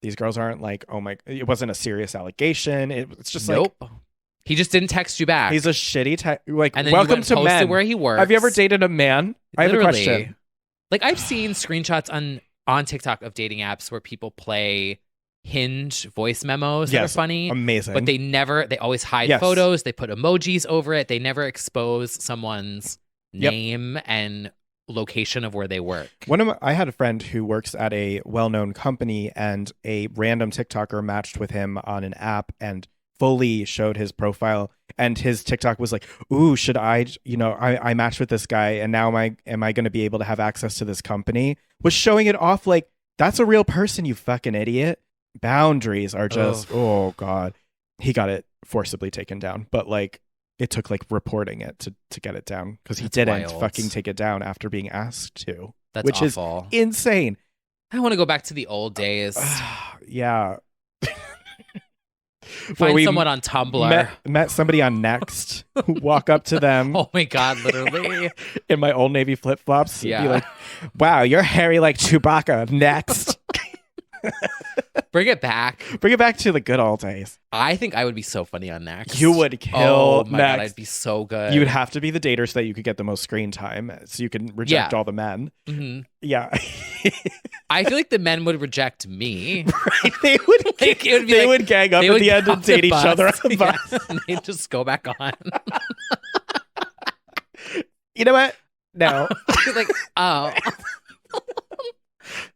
These girls aren't like, oh my, it wasn't a serious allegation. It's just Nope. like He just didn't text you back. he's a shitty like and then welcome you went to posted men. where he works. Have you ever dated a man? I have a Literally. question. Like I've seen screenshots on TikTok of dating apps where people play Hinge voice memos that are Yes, funny. amazing. But they always hide Yes. photos. They put emojis over it. They never expose someone's Yep. name and location of where they work. I had a friend who works at a well-known company, and a random TikToker matched with him on an app and fully showed his profile. And his TikTok was like, "Ooh, should I matched with this guy, and now am I going to be able to have access to this company?" Was showing it off like that's a real person, you fucking idiot. Boundaries are just, oh God. He got it forcibly taken down, but like it took like reporting it to get it down because he didn't wild. fucking take it down after being asked to. That's which awful. is insane. I want to go back to the old days. Yeah. Find someone on Tumblr. Met somebody on Next, walk up to them Oh my God, literally. in my Old Navy flip flops, Yeah. be like, "Wow, you're hairy like Chewbacca." Next. Bring it back. Bring it back to the good old days. I think I would be so funny on Next. You would kill Oh my God, Next. I'd be so good. You would have to be the dater so that you could get the most screen time, so you can reject Yeah. all the men. Mhm. Yeah. I feel like the men would reject me. Right? They would, Like, it would be they like- would gang up They at would the end get and off the date each other on the Yeah, bus. and they'd just go back on. You know what? No. Like, oh.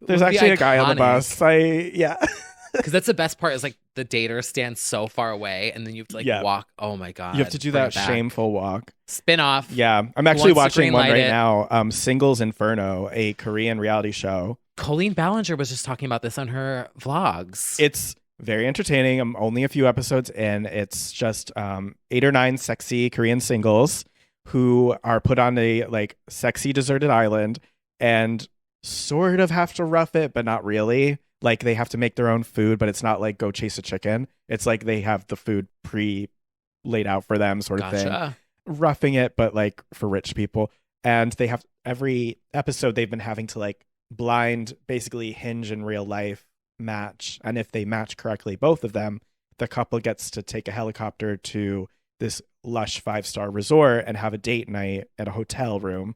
There's Would be actually a guy on the iconic. bus. Because that's the best part is like the dater stands so far away and then you have to like Yeah. walk. Oh my God. You have to do Bring that it back. shameful walk. Spin off. Yeah. I'm actually wants to watching one greenlight right it? now. Singles Inferno, a Korean reality show. Colleen Ballinger was just talking about this on her vlogs. It's very entertaining. I'm only a few episodes in. It's just 8 or 9 sexy Korean singles who are put on a like sexy deserted island and sort of have to rough it, but not really. Like they have to make their own food, but it's not like go chase a chicken. It's like they have the food pre laid out for them, sort of thing. Gotcha. Roughing it, but like for rich people. And they have every episode they've been having to like blind basically Hinge in real life match. And if they match correctly, both of them, the couple gets to take a helicopter to this lush 5-star resort and have a date night at a hotel room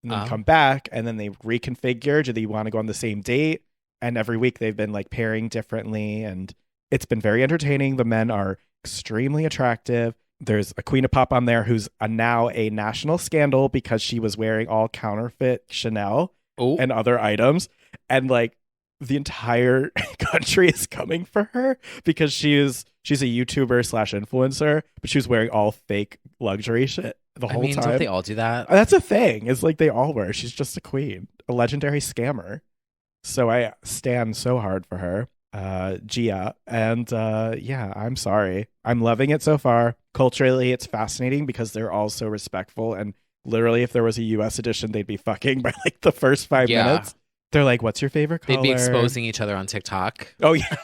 and then Oh. come back and then they reconfigure. Do they want to go on the same date? And every week they've been like pairing differently and it's been very entertaining. The men are extremely attractive. There's a queen of pop on there who's now a national scandal because she was wearing all counterfeit Chanel Oh, and other items. And like the entire country is coming for her because she's a YouTuber / influencer, but she was wearing all fake luxury shit the I whole mean, time. don't they all do that? That's a thing. It's like they all were. She's just a queen, a legendary scammer. So I stand so hard for her, Gia. And yeah, I'm sorry. I'm loving it so far. Culturally, it's fascinating because they're all so respectful. And literally, if there was a US edition, they'd be fucking by like the first 5 Yeah. minutes. They're like, "What's your favorite color?" They'd be exposing each other on TikTok. Oh yeah.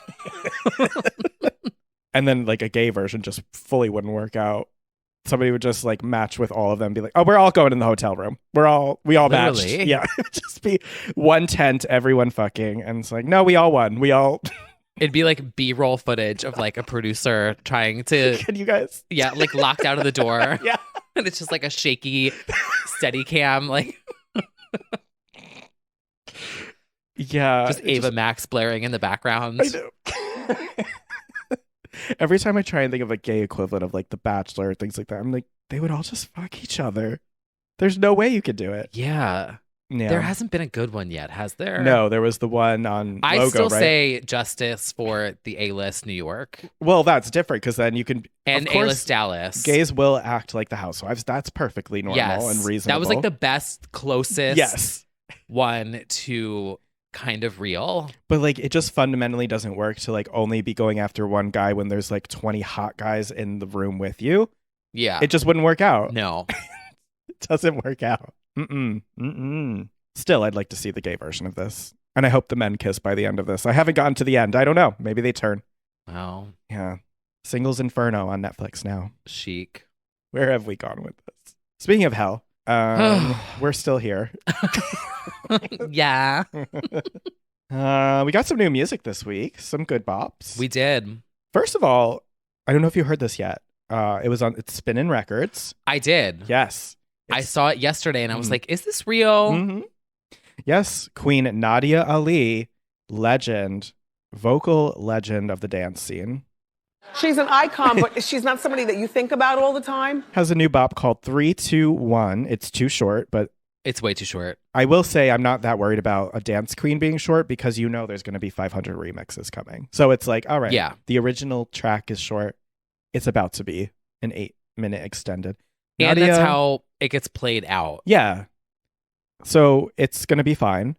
And then like a gay version just fully wouldn't work out. Somebody would just like match with all of them, be like, "Oh, we're all going in the hotel room. We all matched." Literally? Yeah, it would just be one tent, everyone fucking, and it's like, no, we all won. We all. It'd be like B-roll footage of like a producer trying to, Can you guys? yeah, like locked out of the door. Yeah. And it's just like a shaky steady cam, like Yeah. just it Ava Max blaring in the background. I know. Every time I try and think of a gay equivalent of like The Bachelor or things like that, I'm like, they would all just fuck each other. There's no way you could do it. Yeah. Yeah. There hasn't been a good one yet, has there? No, there was the one on I Logo, still right? say justice for the A-list New York Well, that's different because then you can and of course, A-list Dallas. gays will act like the housewives. That's perfectly normal and reasonable. That was like the best, closest yes, one to kind of real. but like it just fundamentally doesn't work to like only be going after one guy when there's like 20 hot guys in the room with you. Yeah. It just wouldn't work out. No. It doesn't work out. Still, I'd like to see the gay version of this, and I hope the men kiss by the end of this. I haven't gotten to the end. I don't know. Maybe they turn. Oh, Yeah, Singles Inferno on Netflix now. chic. Where have we gone with this? Speaking of hell, we're still here. Yeah. We got some new music this week. Some good bops. We did. First of all, I don't know if you heard this yet. It's Spinnin' Records. I did. Yes. I saw it yesterday and I was Mhm. like, is this real? Mhm. Yes, Queen Nadia Ali, legend, vocal legend of the dance scene. She's an icon, but she's not somebody that you think about all the time. Has a new bop called 3-2-1. It's too short, but It's way too short. I will say I'm not that worried about a dance queen being short because there's going to be 500 remixes coming. So it's like, all right, Yeah. the original track is short. It's about to be an 8-minute extended. And Nadia- that's how it gets played out. Yeah. So it's going to be fine.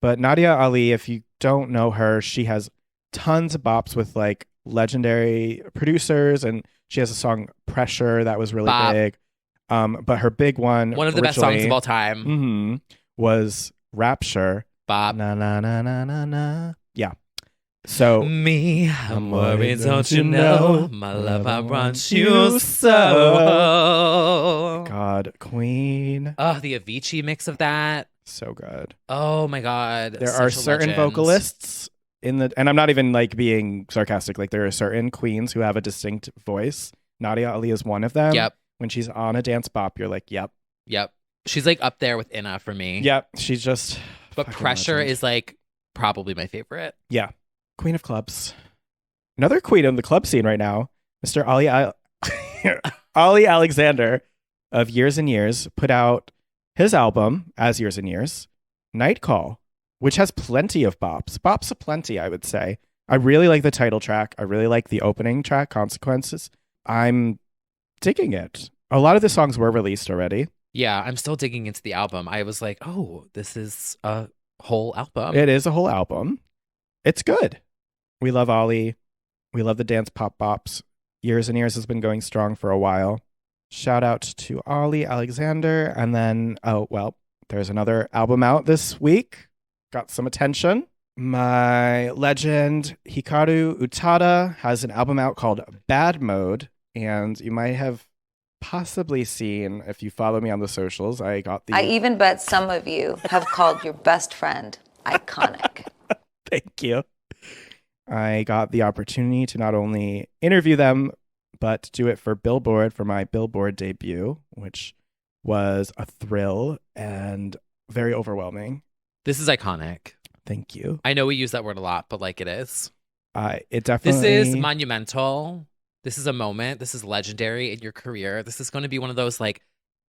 But Nadia Ali, if you don't know her, she has tons of bops with like legendary producers, and she has a song Pressure that was really Bop. big. But her big one One of the best songs originally- of all time. Mhm, was Rapture. Bop. Na na na na na na. Yeah. So Me, I'm worried, don't you know? My love, I want you you so. God, Queen. Oh, the Avicii mix of that. So good. Oh my God. There are Such a certain legend. vocalists and I'm not even like being sarcastic, like there are certain queens who have a distinct voice. Nadia Ali is one of them. Yep. When she's on a dance bop, you're like, yep. Yep. She's like up there with Inna for me. Yep. She's just But fucking Pressure legend. is like probably my favorite. Yeah. Queen of clubs. Another queen in the club scene right now, Mr. Ali Alexander of Years and Years put out his album, As Years and Years, Night Call, which has plenty of bops. Bops aplenty, I would say. I really like the title track. I really like the opening track, Consequences. I'm digging it. A lot of the songs were released already. Yeah, I'm still digging into the album. I was like, oh, this is a whole album. It is a whole album. It's good. We love Ollie. We love the dance pop bops. Years and Years has been going strong for a while. Shout out to Ollie Alexander. And then, there's another album out this week. Got some attention. My legend, Hikaru Utada, has an album out called Bad Mode. And you might have possibly seen, if you follow me on the socials, I got the... I even bet some of you have called your best friend iconic. Thank you. I got the opportunity to not only interview them, but do it for Billboard for my Billboard debut, which was a thrill and very overwhelming. This is iconic. Thank you. I know we use that word a lot, but like it is. It definitely... This is monumental. This is a moment. This is legendary in your career. This is going to be one of those, like,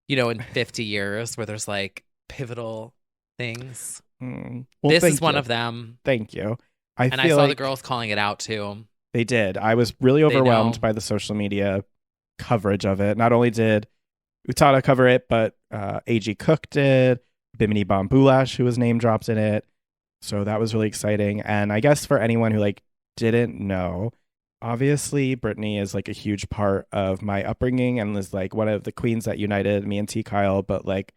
in 50 years where there's like pivotal things. Well, this thank is one you. of them. Thank you. I And I feel saw like the girls calling it out too. they did. I was really They overwhelmed know. by the social media coverage of it. Not only did Utada cover it, but A.G. Cook did, Bimini Bambulash, who was name dropped in it. So that was really exciting. And I guess for anyone who like didn't know, obviously Britney is like a huge part of my upbringing and was like one of the queens that united me and T. Kyle. But like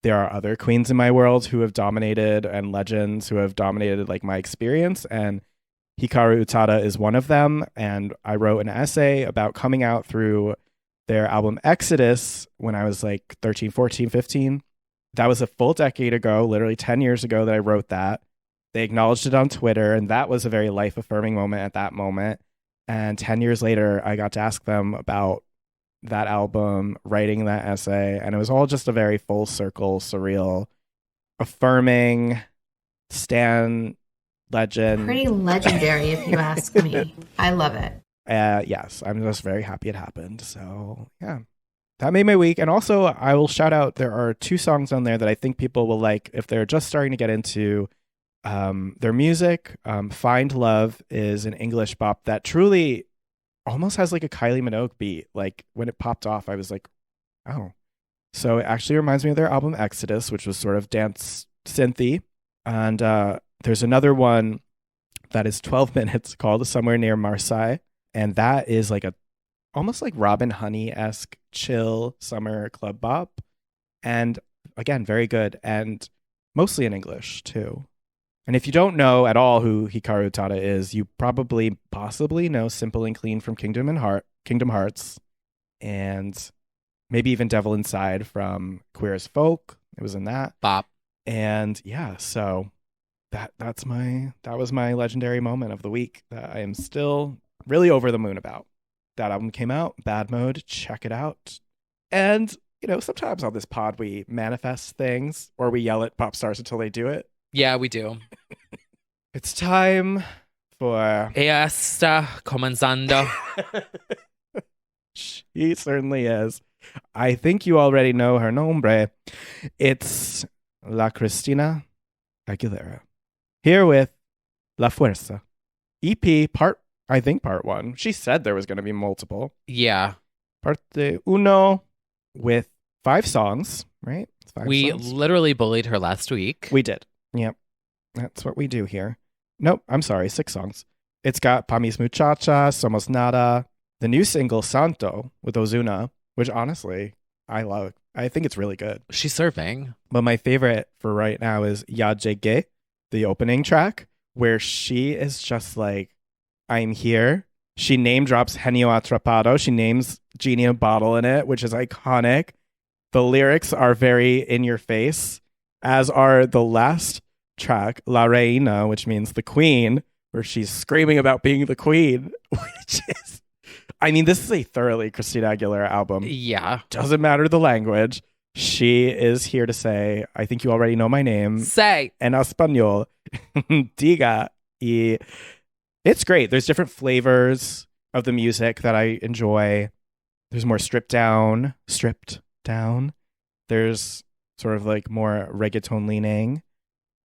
there are other queens in my world who have dominated and legends who have dominated like my experience. And Hikaru Utada is one of them. And I wrote an essay about coming out through their album Exodus when I was like 13, 14, 15. That was a full decade ago, literally 10 years ago that I wrote that. They acknowledged it on Twitter, and that was a very life-affirming moment at that moment. And 10 years later, I got to ask them about that album, writing that essay, and it was all just a very full circle, surreal, affirming, stan legend. Pretty legendary, if you ask me. I love it. Yes, I'm just very happy it happened. So, yeah. That made my week. And also, I will shout out, there are 2 songs on there that I think people will like if they're just starting to get into their music. Find Love is an English bop that truly almost has like a Kylie Minogue beat. Like when it popped off, I was like, oh. So it actually reminds me of their album Exodus, which was sort of dance synthy. And there's another one that is 12 minutes called Somewhere Near Marseille. And that is like a almost like Robin Honey-esque chill summer club bop. And again, very good and mostly in English too. And if you don't know at all who Hikaru Utada is, you possibly know Simple and Clean from Kingdom Hearts, and maybe even Devil Inside from Queer as Folk. It was in that. Bop. And yeah, so that was my legendary moment of the week that I am still really over the moon about. That album came out, Bad Mode, check it out. And, sometimes on this pod we manifest things or we yell at pop stars until they do it. Yeah, we do. It's time for. Ella está comenzando. She certainly is. I think you already know her nombre. It's La Cristina Aguilera. Here with La Fuerza. EP part 1. She said there was going to be multiple. Yeah. Parte uno with 5 songs, right? We songs. literally bullied her last week. We did. Yep. That's what we do here. Nope, I'm sorry, 6 songs. It's got Pa Mis Muchachas, Somos Nada, the new single Santo with Ozuna, which honestly, I love. I think it's really good. She's serving. But my favorite for right now is Ya Llegué, the opening track, where she is just like, I'm here. She name drops Genio Atrapado. She names Genie in a Bottle in it, which is iconic. The lyrics are very in your face, as are the last track, La Reina, which means the queen, where she's screaming about being the queen, which is, I mean, this is a thoroughly Christina Aguilera album. Yeah. Doesn't matter the language. She is here to say, I think you already know my name. Say. En español. Diga. Y it's great. There's different flavors of the music that I enjoy. There's more stripped down. There's sort of like more reggaeton leaning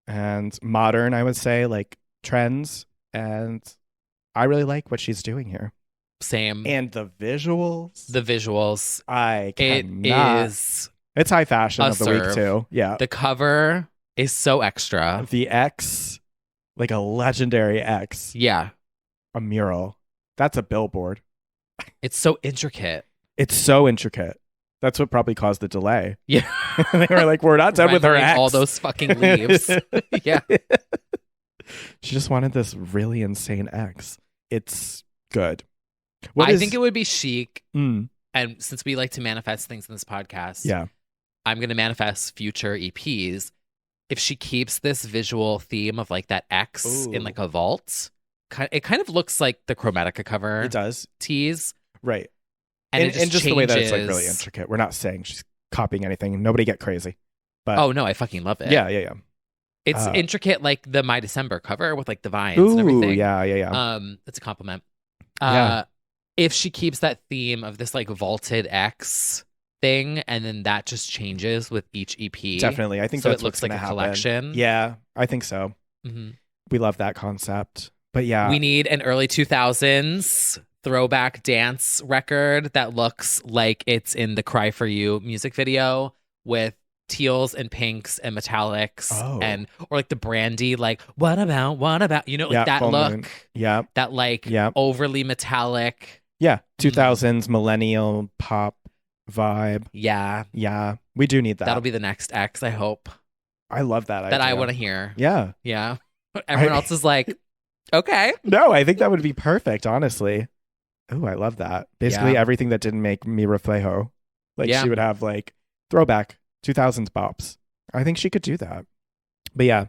and modern, I would say, like trends. And I really like what she's doing here. Same. And the visuals. I cannot. It's high fashion of the week too. Yeah. The cover is so extra. The X, like a legendary X. Yeah. A mural. That's a billboard. It's so intricate. It's so intricate. That's what probably caused the delay. Yeah. They were like, we're not done with her X. All those fucking leaves. Yeah. She just wanted this really insane X. It's good. I think it would be chic. Mm. And since we like to manifest things in this podcast, yeah, I'm going to manifest future EPs. If she keeps this visual theme of like that X in like a vault, it kind of looks like the Chromatica cover. It does. Tease. Right. And just the way that it's like really intricate. We're not saying she's copying anything. Nobody get crazy. But oh, no, I fucking love it. Yeah. It's intricate like the My December cover with like the vines and everything. Yeah. It's a compliment. Yeah. If she keeps that theme of this like vaulted X thing and then that just changes with each EP. Definitely. I think so that's it looks like a happen. collection. Yeah, I think so. Mm-hmm. We love that concept. But yeah. We need an early 2000s throwback dance record that looks like it's in the Cry For You music video with teals and pinks and metallics or like the Brandy, like what about, you know, like that look. Moon. Yeah. That like overly metallic. Yeah. 2000s millennial pop vibe. Yeah. Yeah. We do need that. That'll be the next X, I hope. I love that idea. That I want to hear. Yeah. Yeah. Everyone else is like, okay. No, I think that would be perfect, honestly. Oh, I love that. Basically everything that didn't make Mi Reflejo. Like she would have like throwback 2000s bops. I think she could do that. But yeah,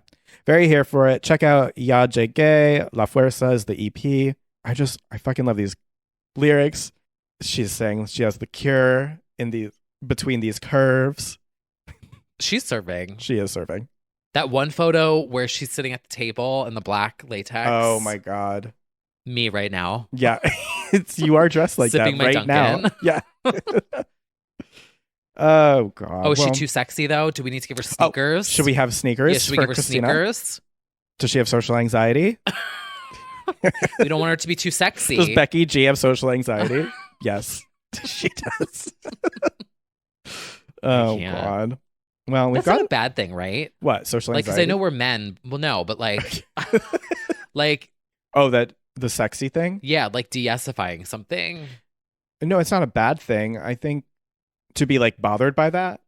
very here for it. Check out Ya Llegué. La Fuerza is the EP. I fucking love these lyrics. She's saying she has the cure between these curves. She's serving. She is serving. That one photo where she's sitting at the table in the black latex. Oh my God. Me right now. Yeah. You are dressed like sipping that right now. Yeah. Oh God. Oh, is she too sexy though? Do we need to give her sneakers? Should we have sneakers? Yeah, should we for give her Christina? sneakers? Does she have social anxiety? We don't want her to be too sexy. Does Becky G have social anxiety? Yes, she does. Oh God. Well, that's not a bad thing, right? What, social like, anxiety? because I know we're men. Well, no, but like, like. Oh, that the sexy thing? Yeah, like de-esifying something. No, it's not a bad thing. I think to be like bothered by that.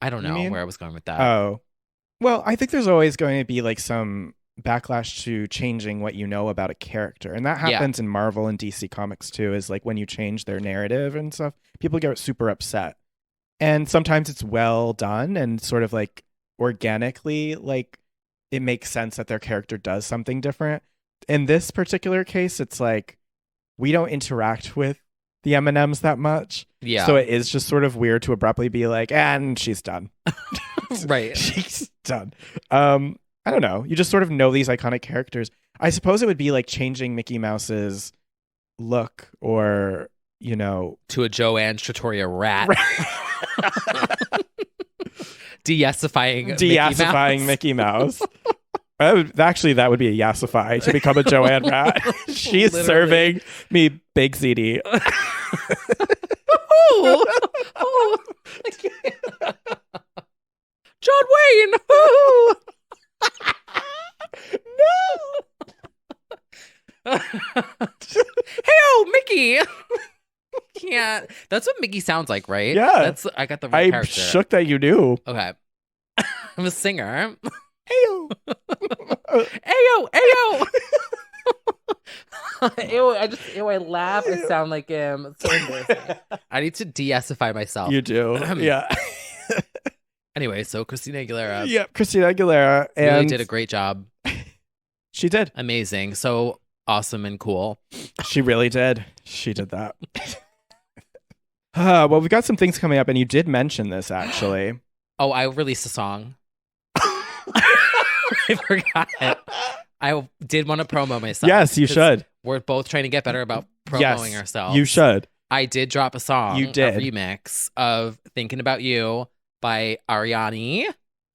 I don't know where I was going with that. Oh, well, I think there's always going to be like some backlash to changing what you know about a character, and that happens in Marvel and DC Comics too. Is like when you change their narrative and stuff, people get super upset. And sometimes it's well done and sort of like organically, like it makes sense that their character does something different. In this particular case, it's like we don't interact with the M&Ms that much. Yeah. So it is just sort of weird to abruptly be like, and she's done. Right. She's done. I don't know. You just sort of know these iconic characters. I suppose it would be like changing Mickey Mouse's look or, you know, to a Joanne Trattoria rat. De-yassifying Mickey Mouse. That would be a yassify to become a Joanne rat. She's serving me big ziti. John Wayne. No. Hey, Mickey. Can't. That's what Mickey sounds like, right? Yeah. I got the right I'm character. shook that you knew. Okay. I'm a singer. Ayo. Ayo. Ew, I laugh. I sound like him. It's so embarrassing. I need to de-yassify myself. You do. Yeah. Anyway, so Christina Aguilera. Yep, Christina Aguilera. And really did a great job. She did. Amazing. So awesome and cool. She really did. She did that. Well, we've got some things coming up, and you did mention this, actually. Oh, I released a song. I forgot it. I did want to promo myself. Yes, you should. We're both trying to get better about promoting ourselves. You should. I did drop a song. You did. A remix of Thinking About You by Ariani.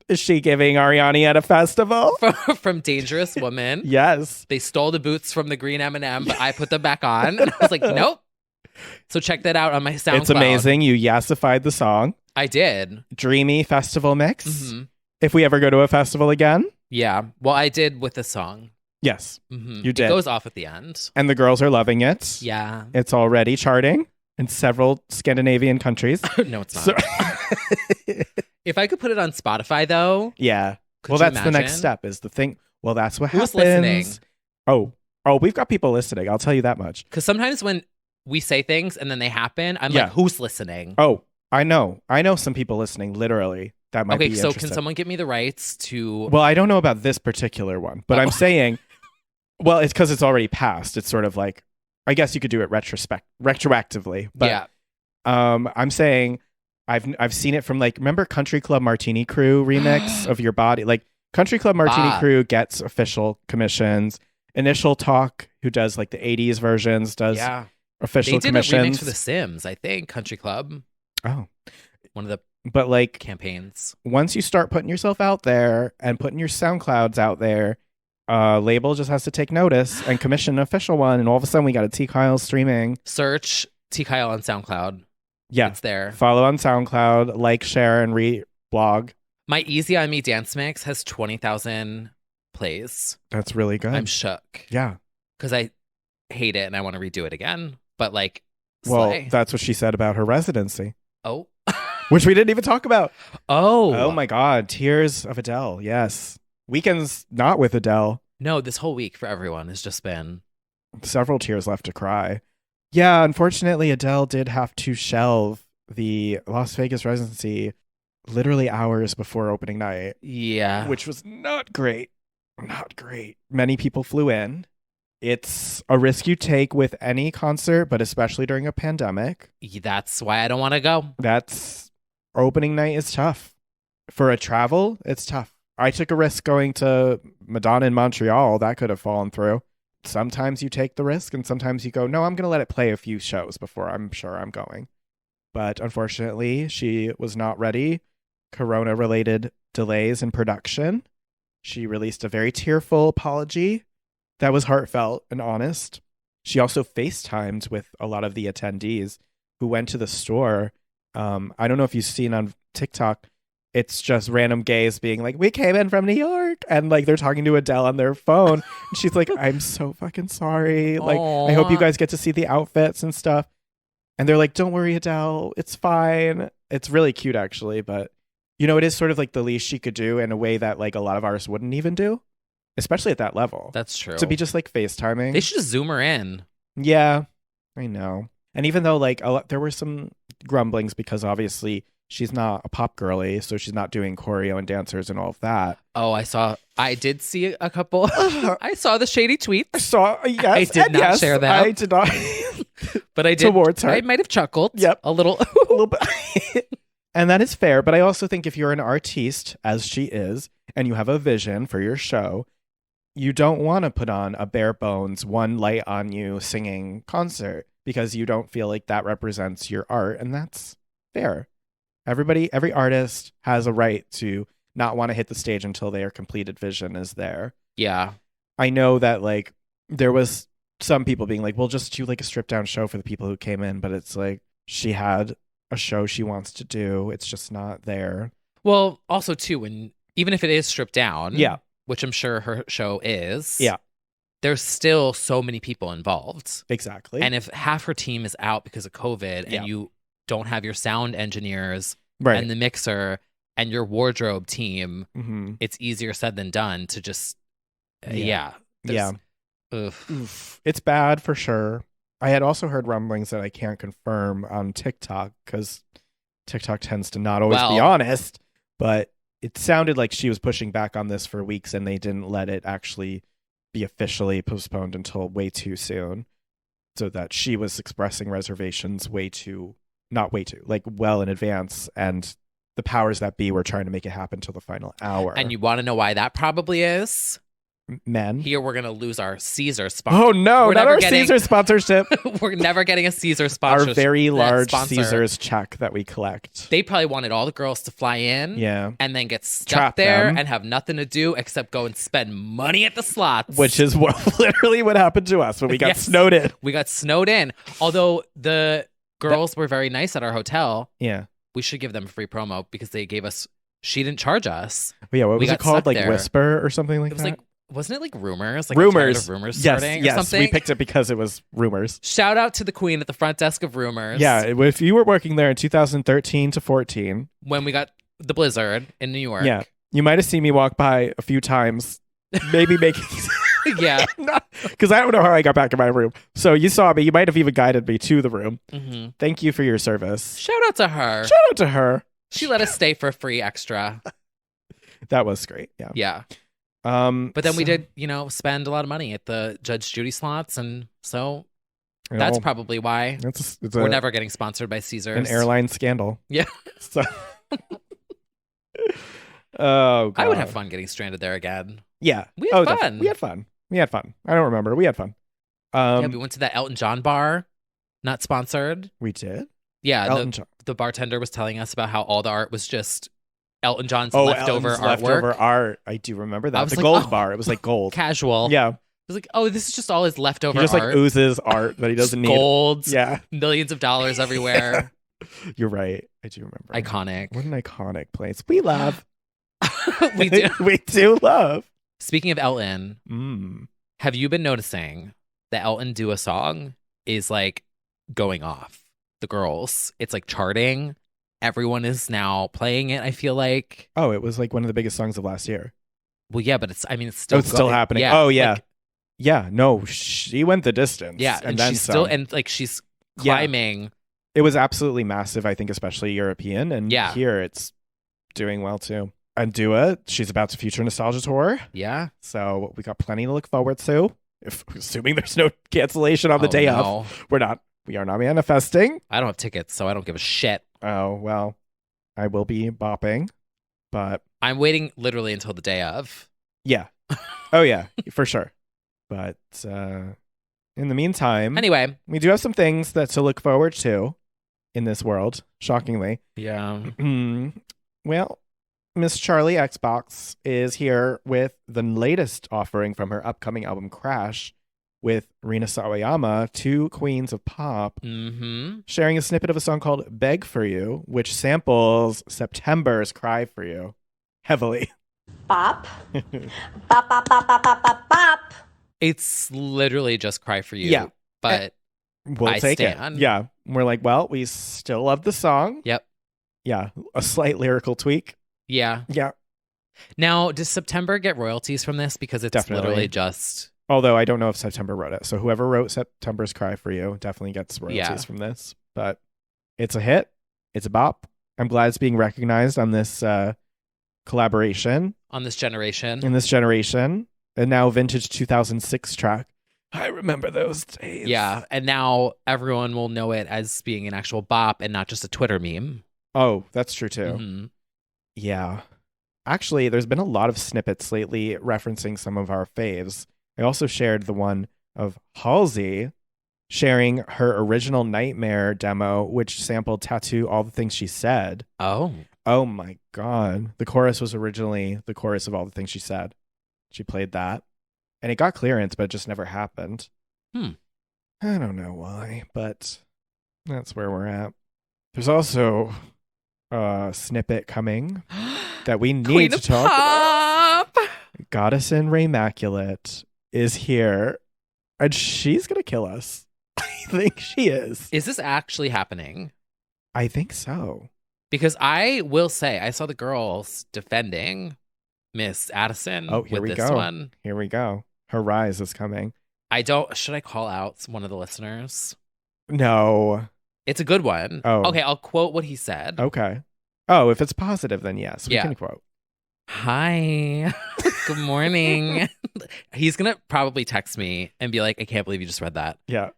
Is she giving Ariani at a festival? From Dangerous Woman. Yes. They stole the boots from the green M&M, but I put them back on. And I was like, nope. So check that out on my SoundCloud. It's amazing. You yassified the song. I did. Dreamy festival mix. Mm-hmm. If we ever go to a festival again. Yeah. Well, I did with the song. Yes. Mm-hmm. You did. It goes off at the end. And the girls are loving it. Yeah. It's already charting in several Scandinavian countries. No, it's not. If I could put it on Spotify, though. Yeah. Well, that's the next step is the thing. Well, that's what Who's happens. listening? Oh, we've got people listening. I'll tell you that much. Because sometimes when we say things and then they happen, I'm like, who's listening? Oh, I know some people listening, literally. That might be interesting. So can someone give me the rights to... Well, I don't know about this particular one, but I'm saying, well, it's because it's already passed. It's sort of like, I guess you could do it retroactively. But, yeah. I'm saying I've seen it from like, remember Country Club Martini Crew remix of Your Body? Like Country Club Martini Crew gets official commissions. Initial Talk, who does like the 80s versions, does official commissions. They did a remix for The Sims, I think, Country Club. Oh. One of the campaigns. Once you start putting yourself out there and putting your SoundClouds out there, label just has to take notice and commission an official one, and all of a sudden we got a T. Kyle streaming. Search T. Kyle on SoundCloud. Yeah. It's there. Follow on SoundCloud, like, share, and reblog. My Easy On Me dance mix has 20,000 plays. That's really good. I'm shook. Yeah. Because I hate it and I want to redo it again. But like, well, that's what she said about her residency. Oh. Which we didn't even talk about. Oh my God. Tears of Adele. Yes. Weekends not with Adele. No, this whole week for everyone has just been several tears left to cry. Yeah, unfortunately, Adele did have to shelve the Las Vegas residency literally hours before opening night. Yeah. Which was not great. Not great. Many people flew in. It's a risk you take with any concert, but especially during a pandemic. That's why I don't want to go. Opening night is tough. For a travel, it's tough. I took a risk going to Madonna in Montreal. That could have fallen through. Sometimes you take the risk and sometimes you go, no, I'm going to let it play a few shows before I'm sure I'm going. But unfortunately, she was not ready. Corona-related delays in production. She released a very tearful apology that was heartfelt and honest. She also FaceTimed with a lot of the attendees who went to the store. I don't know if you've seen on TikTok, it's just random gays being like, we came in from New York. And like, they're talking to Adele on their phone. And she's like, I'm so fucking sorry. Like, I hope you guys get to see the outfits and stuff. And they're like, don't worry, Adele. It's fine. It's really cute, actually. But, you know, it is sort of like the least she could do in a way that like a lot of artists wouldn't even do, especially at that level. That's true. To be just like FaceTiming. They should just zoom her in. Yeah, I know. And even though like there were some grumblings because obviously she's not a pop girly, so she's not doing choreo and dancers and all of that. Oh, I did see a couple. I saw the shady tweets. Yes, I did not share them. I did not. But I did. Towards her. I might have chuckled. Yep. A little. A little bit. And that is fair. But I also think if you're an artiste, as she is, and you have a vision for your show, you don't want to put on a bare bones, one light on you singing concert because you don't feel like that represents your art. And that's fair. Every artist has a right to not want to hit the stage until their completed vision is there. Yeah. I know that like there was some people being like, we'll just do like a stripped down show for the people who came in. But it's like she had a show she wants to do. It's just not there. Well, also too, when even if it is stripped down, Yeah. which I'm sure her show is, Yeah. there's still so many people involved. Exactly. And if half her team is out because of COVID Yeah. and you don't have your sound engineers Right. and the mixer and your wardrobe team, Mm-hmm. it's easier said than done to just, Yeah. there's- Oof. It's bad for sure. I had also heard rumblings that I can't confirm on TikTok because TikTok tends to not always be Well- honest, but it sounded like she was pushing back on this for weeks and they didn't let it actually be officially postponed until way too soon. So that she was expressing reservations like well in advance, and the powers that be were trying to make it happen till the final hour. And you want to know why that probably is? Men. Here we're going to lose our Caesar sponsor. Oh no, We're not never our getting- Caesar sponsorship. We're never getting a Caesar Our sponsor. very large sponsor. Caesar's check that we collect. They probably wanted all the girls to fly in Yeah. and then get stuck Trap there them. and have nothing to do except go and spend money at the slots. Which is literally what happened to us when we got Yes. snowed in. We got snowed in. Although the girls were very nice at our hotel. Yeah. We should give them a free promo because they gave us, she didn't charge us. But yeah, what We was it got called? stuck Like there. Whisper or something like It was that? like, wasn't it like rumors? Like I'm tired Rumors. of rumors Yes, starting yes. or something? We picked it because it was rumors. Shout out to the queen at the front desk of rumors. Yeah, if you were working there in 2013 to 14, When we got the blizzard in New York. yeah, you might have seen me walk by a few times, maybe making... Yeah. Because I don't know how I got back in my room. So you saw me. You might have even guided me to the room. Mm-hmm. Thank you for your service. Shout out to her. Shout out to her. She let us stay for free extra. That was great. Yeah. Yeah. But then we did, spend a lot of money at the Judge Judy slots. And so that's probably why it's we're never getting sponsored by Caesars. an airline scandal. Yeah. So, oh, God. I would have fun getting stranded there again. Yeah. We had def- fun. We had fun. We had fun. I don't remember. We had fun. Yeah, we went to that Elton John bar, not sponsored. We did? Yeah. Elton John. The bartender was telling us about how all the art was just Elton John's Oh, leftover Elton's artwork. leftover art. I do remember I that. was The like, gold oh. bar. It was like gold. Casual. Yeah. I was like, oh, this is just all his leftover He just art. like oozes art that he doesn't need. Gold. Yeah. Millions of dollars everywhere. You're right. I do remember. Iconic. What an iconic place. We love. We do. We do love. Speaking of Elton, Mm. have you been noticing the Elton Do a Song is like going off? The girls. It's like charting. Everyone is now playing it, I feel like. Oh, it was like one of the biggest songs of last year. Well, yeah, but it's still It's still happening. Yeah, Oh, yeah. like, Yeah. No, she went the distance. yeah, And and then she's some. still and like she's Yeah. climbing. It was absolutely massive, I think, especially European. And Yeah. here it's doing well too. And Dua, she's about to Future Nostalgia Tour. Yeah. So we got plenty to look forward to. Assuming there's no cancellation on the day no. of. We are not manifesting. I don't have tickets, so I don't give a shit. Oh, well, I will be bopping. But I'm waiting literally until the day of. yeah. Oh, yeah, for sure. But in the meantime, Anyway. we do have some things to look forward to in this world, shockingly. Yeah. Well, Miss Charlie Xbox is here with the latest offering from her upcoming album Crash with Rina Sawayama, two queens of pop, sharing a snippet of a song called Beg For You, which samples September's Cry For You heavily. Bop. Bop, bop, bop, bop, bop, bop, bop. It's literally just Cry For You. Yeah. But We'll I take stan. it. Yeah. We're like, well, we still love the song. Yep. Yeah. A slight lyrical tweak. Yeah. Yeah. Now, does September get royalties from this? Because it's Definitely. literally just... Although I don't know if September wrote it. So whoever wrote September's Cry For You definitely gets royalties Yeah. from this. But it's a hit. It's a bop. I'm glad it's being recognized on this collaboration. On this generation. In this generation. And now vintage 2006 track. I remember those days. Yeah. And now everyone will know it as being an actual bop and not just a Twitter meme. Oh, that's true too. Mhm. Yeah. actually, there's been a lot of snippets lately referencing some of our faves. I also shared the one of Halsey sharing her original Nightmare demo, which sampled Tattoo All the Things She Said. Oh. Oh my God. The chorus was originally the chorus of All the Things She Said. She played that. And it got clearance, but it just never happened. Hmm. I don't know why, but that's where we're at. There's also a snippet coming that we Queen need to of talk Pop. about. Goddess and Raymaculate is here, and she's going to kill us. I think she is. Is this actually happening? I think so. Because I will say, I saw the girls defending Miss Addison Oh, here with we this go. one. Here we go. Her rise is coming. Should I call out one of the listeners? No. It's a good one. Oh. Okay, I'll quote what he said. Okay. Oh, if it's positive, then yes, we Yeah. can quote. Hi. Good morning. He's going to probably text me and be like, I can't believe you just read that. Yeah.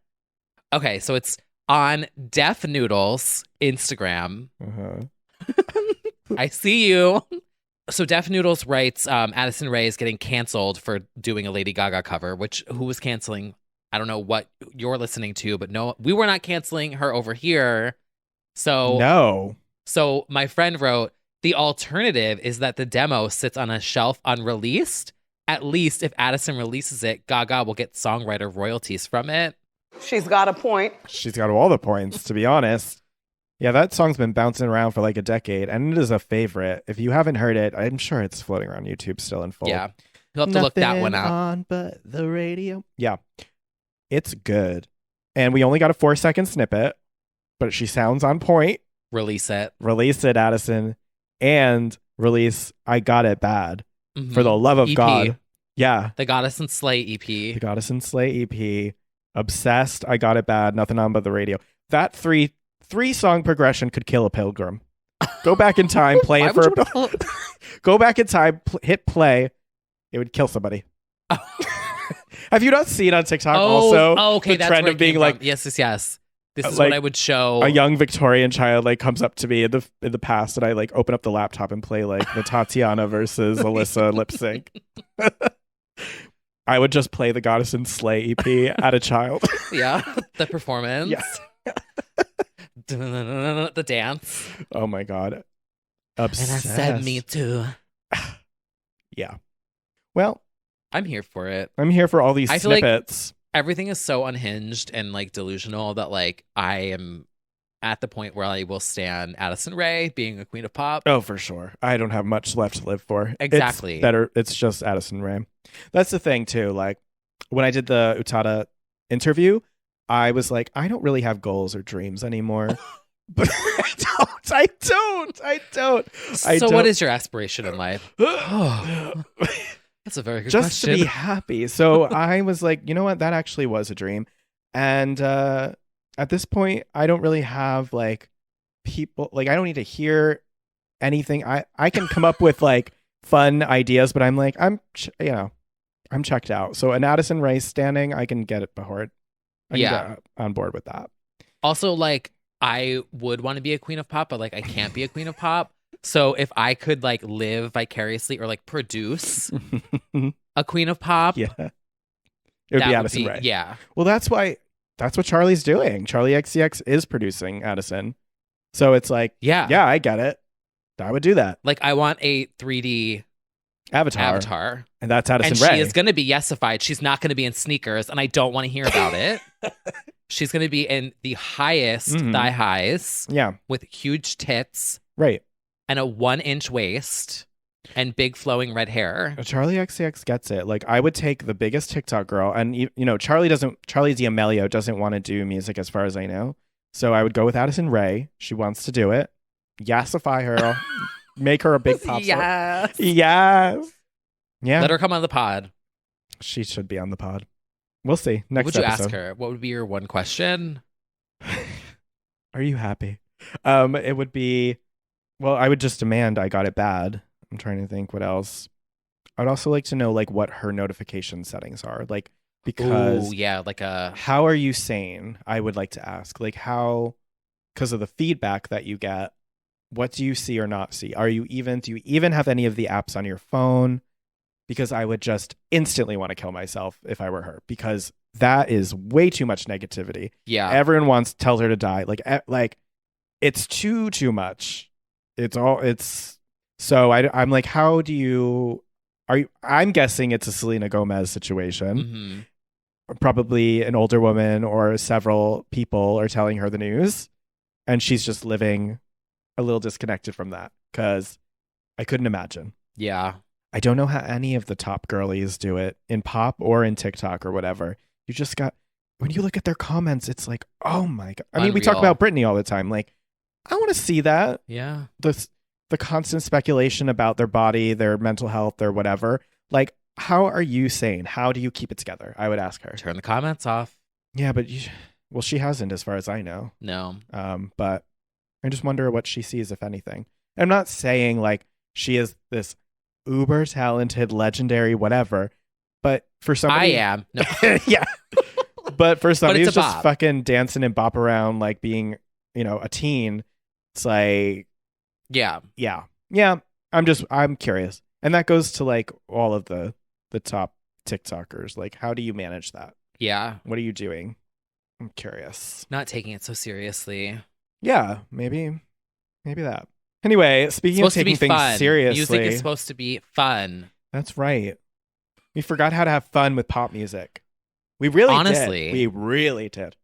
Okay, so it's on Deaf Noodles Instagram. I see you. So Deaf Noodles writes, Addison Rae is getting canceled for doing a Lady Gaga cover, who was canceling? I don't know what you're listening to, but no, we were not canceling her over here. So No. So my friend wrote, the alternative is that the demo sits on a shelf unreleased. At least if Addison releases it, Gaga will get songwriter royalties from it. She's got a point. She's got all the points, to be honest. Yeah, that song's been bouncing around for like a decade, and it is a favorite. If you haven't heard it, I'm sure it's floating around YouTube still in full. Yeah. You'll have to look that one up. On but the radio. Yeah. It's good. And we only got a 4-second snippet, but she sounds on point. Release it. Release it, Addison. And release I Got It Bad. Mhm. For the love of EP. God. Yeah. The Goddess and Slay EP. The Goddess and Slay EP. Obsessed, I Got It Bad, Nothing On But the Radio. That three-song progression could kill a pilgrim. Go back in time, play Why it for would you Go back in time, hit play. It would kill somebody. Have you not seen on TikTok also okay, the that's trend where of it being came like from. Yes. This is like, what I would show. a young Victorian child like comes up to me in the past, and I like open up the laptop and play like the Tatiana versus Alyssa lip sync. I would just play the Goddess and Slay EP at a child. Yeah, the performance. Yeah. The dance. Oh my God. And Obsessed. I said me too. Yeah. Well, I'm here for it. I'm here for all these I feel like snippets. everything is so unhinged and like delusional that like I am at the point where I will stand Addison Rae being a queen of pop. Oh, for sure. I don't have much left to live for. Exactly. It's better. It's just Addison Rae. That's the thing too. Like when I did the Utada interview, I was like, I don't really have goals or dreams anymore. But I don't. So what is your aspiration in life? That's a very good Just question. to be happy. So I was like, you know what? That actually was a dream. And at this point, I don't really have like people, like I don't need to hear anything. I can come up with like fun ideas, but I'm like, I'm checked out. So an Addison Rae standing, I can get it behind. I can get on board with that. Also, like, I would want to be a queen of pop, but like I can't be a queen of pop. So if I could like live vicariously or like produce a queen of pop, Yeah. It would be Addison Rae. Yeah. Well, that's what Charlie's doing. Charlie XCX is producing Addison. So it's like, yeah, I get it. I would do that. Like I want a 3D avatar. And that's Addison and Rae. she is going to be yesified. She's not going to be in sneakers, and I don't want to hear about it. She's going to be in the highest thigh highs. Yeah. With huge tits. Right. And a 1-inch waist and big flowing red hair. Charlie XCX gets it. Like I would take the biggest TikTok girl, and you know, Charlie D'Amelio doesn't want to do music as far as I know. So I would go with Addison Rae. She wants to do it. Yesify her. Make her a big pop star. Yes. Yeah. Let her come on the pod. She should be on the pod. We'll see. Next What would you episode. ask her? What would be your one question? Are you happy? It would be, well, I would just demand I Got It Bad. I'm trying to think what else. I'd also like to know like what her notification settings are. Like because like a how are you sane? I would like to ask. Like how, because of the feedback that you get, what do you see or not see? Do you even have any of the apps on your phone? Because I would just instantly want to kill myself if I were her, because that is way too much negativity. Yeah. Everyone tells her to die. Like it's too much. So I'm like, how do you, I'm guessing it's a Selena Gomez situation. Mm-hmm. Probably an older woman or several people are telling her the news, and she's just living a little disconnected from that, because I couldn't imagine. Yeah. I don't know how any of the top girlies do it in pop or in TikTok or whatever. You just got, when you look at their comments, it's like, oh my God. I mean, we talk Unreal. about Britney all the time. Like, I want to see that. Yeah. The constant speculation about their body, their mental health, their whatever. Like, how are you sane? How do you keep it together? I would ask her. Turn the comments off. Yeah, but well, she hasn't, as far as I know. No. But I just wonder what she sees, if anything. I'm not saying like she is this uber talented, legendary, whatever. But for somebody, I am. No. yeah. But for somebody it's who's a just bop. fucking dancing and bop around, like being, a teen, it's like, Yeah. yeah. I'm curious, and that goes to like all of the top TikTokers. Like, how do you manage that? Yeah. What are you doing? I'm curious. Not taking it so seriously. Yeah, maybe that. Anyway, speaking of Supposed to be taking things fun. seriously, Music is supposed to be fun. that's right. We forgot how to have fun with pop music. We really Honestly. did. We really did.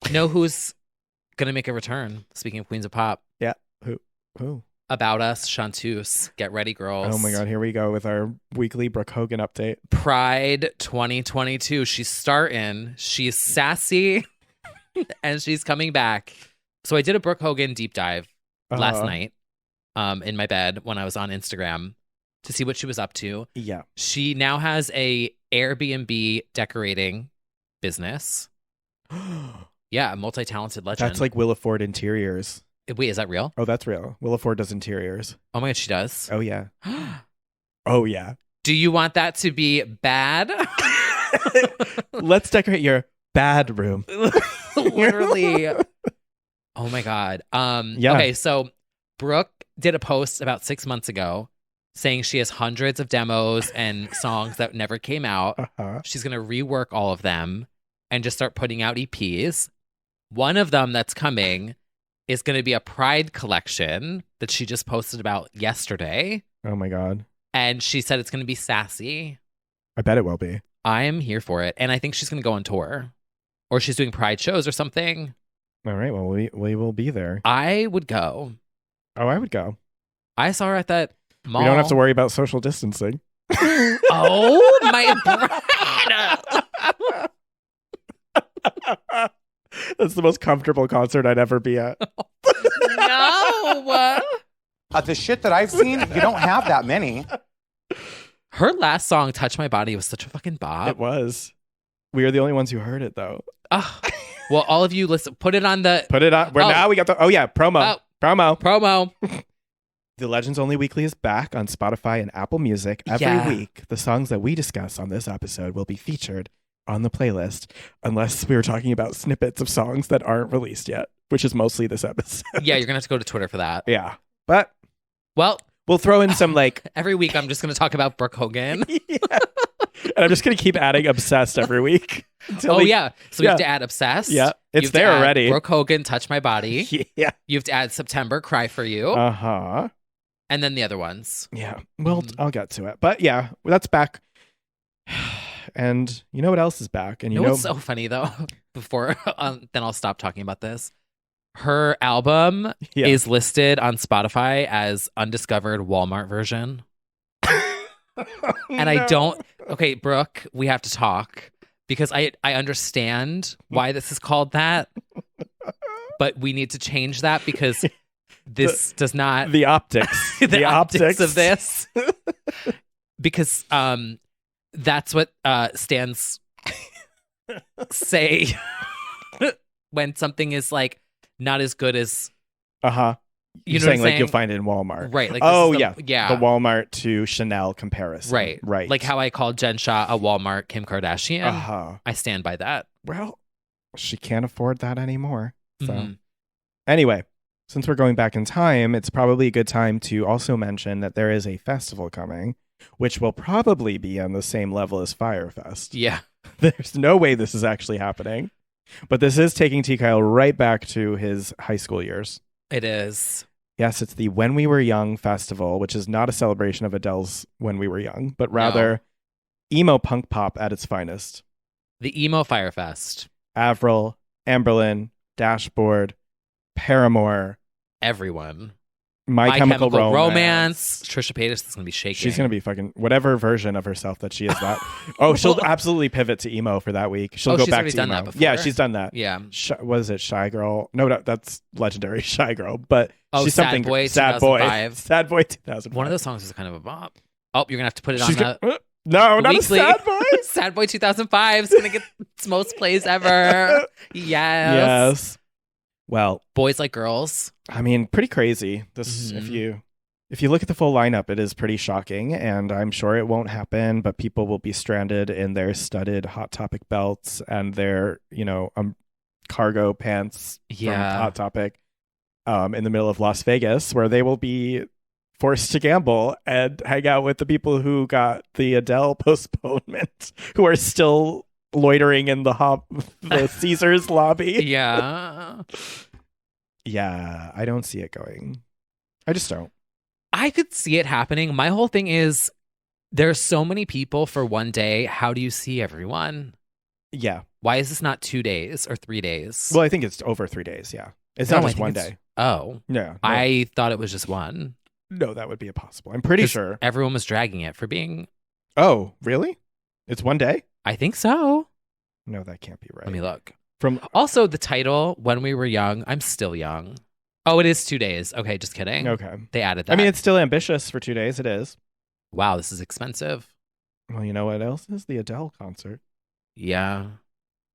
You know who's gonna make a return? Speaking of Queens of Pop. Yeah. Who? About Us, Chanteuse. Get ready, girls. Oh my God, here we go with our weekly Brooke Hogan update. Pride 2022. She's starting. She's sassy and she's coming back. So I did a Brooke Hogan deep dive last night in my bed when I was on Instagram to see what she was up to. Yeah. She now has a Airbnb decorating business. Yeah, a multi-talented legend. That's like Willa Ford Interiors. Wait, is that real? Oh, that's real. Willa Ford does interiors. Oh my God, she does. Oh, yeah. Oh, yeah. Do you want that to be bad? Let's decorate your bad room. Literally. Oh my God. Yeah. Okay, so Brooke did a post about 6 months ago saying she has hundreds of demos and songs that never came out. Uh-huh. She's going to rework all of them and just start putting out EPs. One of them that's coming is going to be a Pride collection that she just posted about yesterday. Oh my God. And she said it's going to be sassy. I bet it will be. I am here for it. And I think she's going to go on tour. Or she's doing Pride shows or something. All right. Well, we will be there. I would go. Oh, I would go. I saw her at that mall. We don't have to worry about social distancing. Oh, my brain. That's the most comfortable concert I'd ever be at. No. The shit that I've seen, you don't have that many. Her last song, Touch My Body, was such a fucking bop. It was. We are the only ones who heard it, though. Oh. Well, all of you listen. Put it on the... Put it on. Now we got the... Oh, yeah. Promo. Promo. The Legends Only Weekly is back on Spotify and Apple Music every week. The songs that we discuss on this episode will be featured on the playlist, unless we were talking about snippets of songs that aren't released yet, which is mostly this episode. Yeah, you're going to have to go to Twitter for that. Yeah. But... Well... We'll throw in some like... Every week I'm just going to talk about Brooke Hogan. Yeah. And I'm just going to keep adding Obsessed every week. So we have to add Obsessed. Yeah. It's You have to there add already. Brooke Hogan, Touch My Body. Yeah. You have to add September, Cry For You. Uh-huh. And then the other ones. Yeah. Well, I'll get to it. But yeah, that's back. And you know what else is back? And you know what's so funny though? Before then I'll stop talking about this. Her album is listed on Spotify as undiscovered Walmart version. And I don't... Okay, Brooke, we have to talk because I understand why this is called that, but we need to change that because this does not... The optics. the optics of this. Because that's what stands say when something is like not as good as You're saying like you'll find it in Walmart, right? Like the Walmart to Chanel comparison, right? Like how I called Jen Shah a Walmart Kim Kardashian. I stand by that. Well, she can't afford that anymore. So anyway, since we're going back in time, it's probably a good time to also mention that there is a festival coming, which will probably be on the same level as Fyre Fest. Yeah. There's no way this is actually happening. But this is taking T. Kyle right back to his high school years. It is. Yes, it's the When We Were Young festival, which is not a celebration of Adele's When We Were Young, but rather emo punk pop at its finest. The emo Fyre Fest. Avril, Amberlin, Dashboard, Paramore. Everyone. My Chemical Romance. Trisha Paytas is going to be shaking. She's going to be fucking whatever version of herself that she is that. Oh, she'll absolutely pivot to emo for that week. She'll go she's back already to done emo. that before? Yeah, she's done that. Yeah. What is it? Shy Girl? No, that's legendary. Shy Girl. But she's Sad something. Boy Sad Boy. 2005. Sad Boy 2005. One of those songs is kind of a bop. Oh, you're going to have to put it She's on the no, not weekly. a Sad Boy. Sad Boy 2005 is going to get its most plays ever. Yes. Well, Boys Like Girls. I mean, pretty crazy. This if you look at the full lineup, it is pretty shocking, and I'm sure it won't happen, but people will be stranded in their studded Hot Topic belts and their, cargo pants from Hot Topic in the middle of Las Vegas, where they will be forced to gamble and hang out with the people who got the Adele postponement, who are still loitering in the Caesars lobby. Yeah. Yeah, I don't see it going. I just don't. I could see it happening. My whole thing is there's so many people for one day. How do you see everyone? Yeah. Why is this not 2 days or 3 days? Well, I think it's over 3 days. Yeah. It's not just one day. Oh. Yeah. No. I thought it was just one. No, that would be impossible. I'm pretty sure. Everyone was dragging it for being. Oh, really? It's one day? I think so. No, that can't be right. Let me look. From Also, the title, When We Were Young, I'm still young. Oh, it is 2 days. Okay, just kidding. Okay. They added that. I mean, it's still ambitious for 2 days. It is. Wow, this is expensive. Well, you know what else is? The Adele concert. Yeah.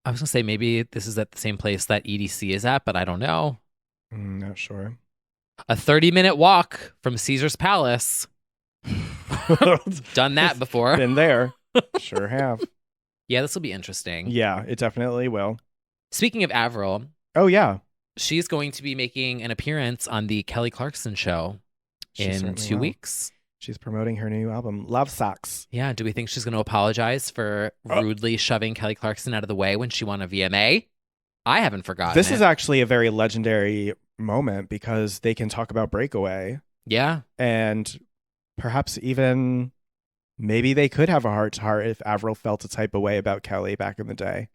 I was going to say maybe this is at the same place that EDC is at, but I don't know. Not sure. A 30-minute walk from Caesar's Palace. Done that before. Been there. Sure have. Yeah, this will be interesting. Yeah, it definitely will. Speaking of Avril. Oh, yeah. She's going to be making an appearance on the Kelly Clarkson show in 2 weeks. She's promoting her new album, Love Socks. Yeah. Do we think she's going to apologize for rudely shoving Kelly Clarkson out of the way when she won a VMA? I haven't forgotten. This is actually a very legendary moment because they can talk about Breakaway. Yeah. And perhaps even maybe they could have a heart-to-heart if Avril felt a type of way about Kelly back in the day.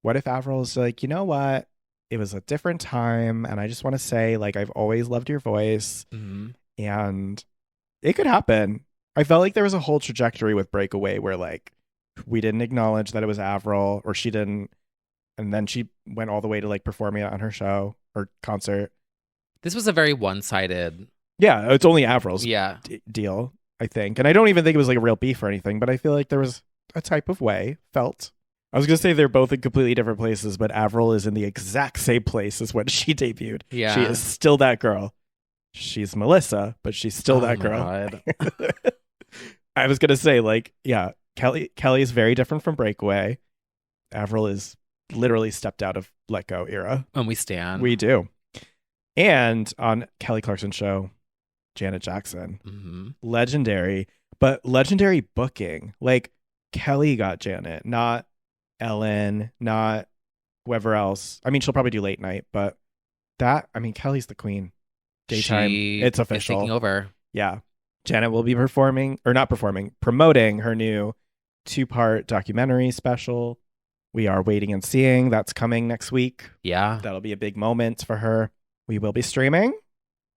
What if Avril's like, you know what? It was a different time, and I just want to say, like, I've always loved your voice, and it could happen. I felt like there was a whole trajectory with Breakaway where, like, we didn't acknowledge that it was Avril, or she didn't, and then she went all the way to, like, performing it on her show or concert. This was a very one-sided. Yeah, it's only Avril's deal, I think. And I don't even think it was, like, a real beef or anything, but I feel like there was a type of way felt. I was going to say they're both in completely different places, but Avril is in the exact same place as when she debuted. Yeah. She is still that girl. She's Melissa, but she's still that girl. I was going to say, like, yeah, Kelly is very different from Breakaway. Avril is literally stepped out of Let Go era. And we stand. We do. And on Kelly Clarkson's show, Janet Jackson. Legendary, but legendary booking. Like, Kelly got Janet, not Ellen, not whoever else. I mean, she'll probably do late night, but Kelly's the queen. Daytime, it's official. Taking over. Yeah. Janet will be promoting her new 2-part documentary special. We Are Waiting and Seeing. That's coming next week. Yeah. That'll be a big moment for her. We will be streaming.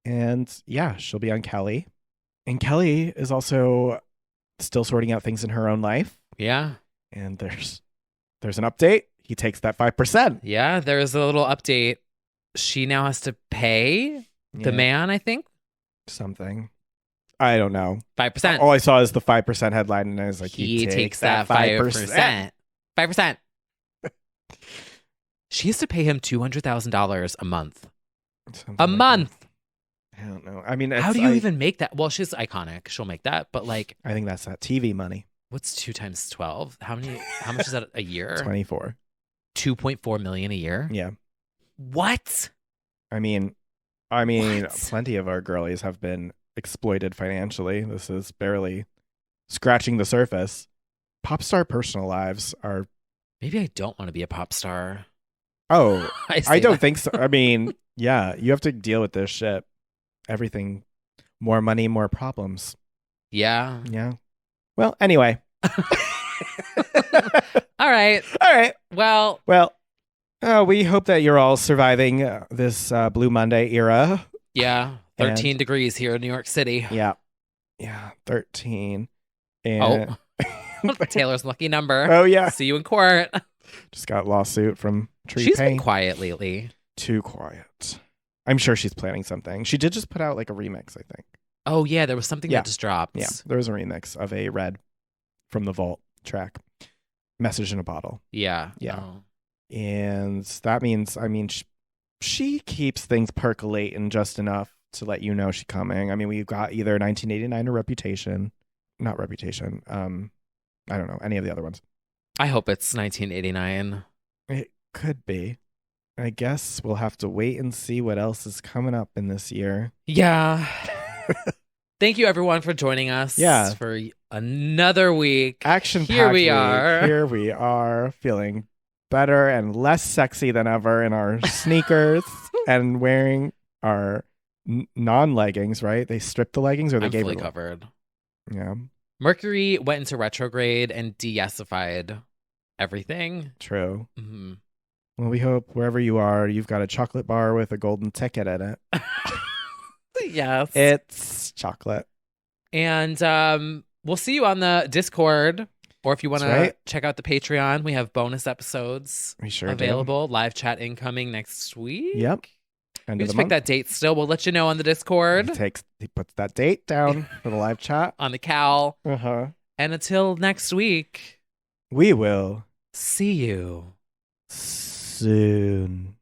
And yeah, she'll be on Kelly. And Kelly is also still sorting out things in her own life. Yeah. And there's an update. He takes that 5%. Yeah, there's a little update. She now has to pay the man, I think. Something. I don't know. 5%. All I saw is the 5% headline, and I was like, he takes that 5%. 5%. She has to pay him $200,000 a month. A month. I don't know. I mean, how do you even make that? Well, she's iconic. She'll make that, but like, I think that's that TV money. What's 2 times 12? How much is that a year? 24. 2.4 million a year? Yeah. What? I mean, I mean, What? plenty of our girlies have been exploited financially. This is barely scratching the surface. Pop star personal lives are. Maybe I don't want to be a pop star. Oh, I I don't that. think so. I mean, yeah, you have to deal with this shit. Everything, more money, more problems. Yeah. Yeah. Well, anyway. All right. All right. Well, we hope that you're all surviving this Blue Monday era. yeah. 13 degrees here in New York City. Yeah. Yeah. 13. And Taylor's lucky number. Oh, yeah. See you in court. Just got lawsuit from Tree She's Payne. been quiet lately. Too quiet. I'm sure she's planning something. She did just put out like a remix, I think. Oh, yeah. There was something that just dropped. Yeah. There was a remix of a Red from the Vault track. Message in a Bottle. Yeah. Yeah. Oh. And that means, I mean, she keeps things percolating just enough to let you know she's coming. I mean, we've got either 1989 or Reputation. Not Reputation. I don't know, any of the other ones. I hope it's 1989. It could be. I guess we'll have to wait and see what else is coming up in this year. Yeah. Thank you, everyone, for joining us. Yeah. For another week. Action Here we week. are. Here we are, feeling better and less sexy than ever in our sneakers and wearing our non-leggings, right? They stripped the leggings or they I'm gave fully it covered. Yeah. Mercury went into retrograde and de-yesified everything. True. Mm-hmm. Well, we hope wherever you are, you've got a chocolate bar with a golden ticket in it. Yes. It's chocolate. And we'll see you on the Discord. Or if you want to check out the Patreon, we have bonus episodes We sure available. Live chat incoming next week. Yep. End We of just the pick month. that date still. We'll let you know on the Discord. He puts that date down for the live chat. On the cowl. Uh-huh. And until next week, We will see you soon.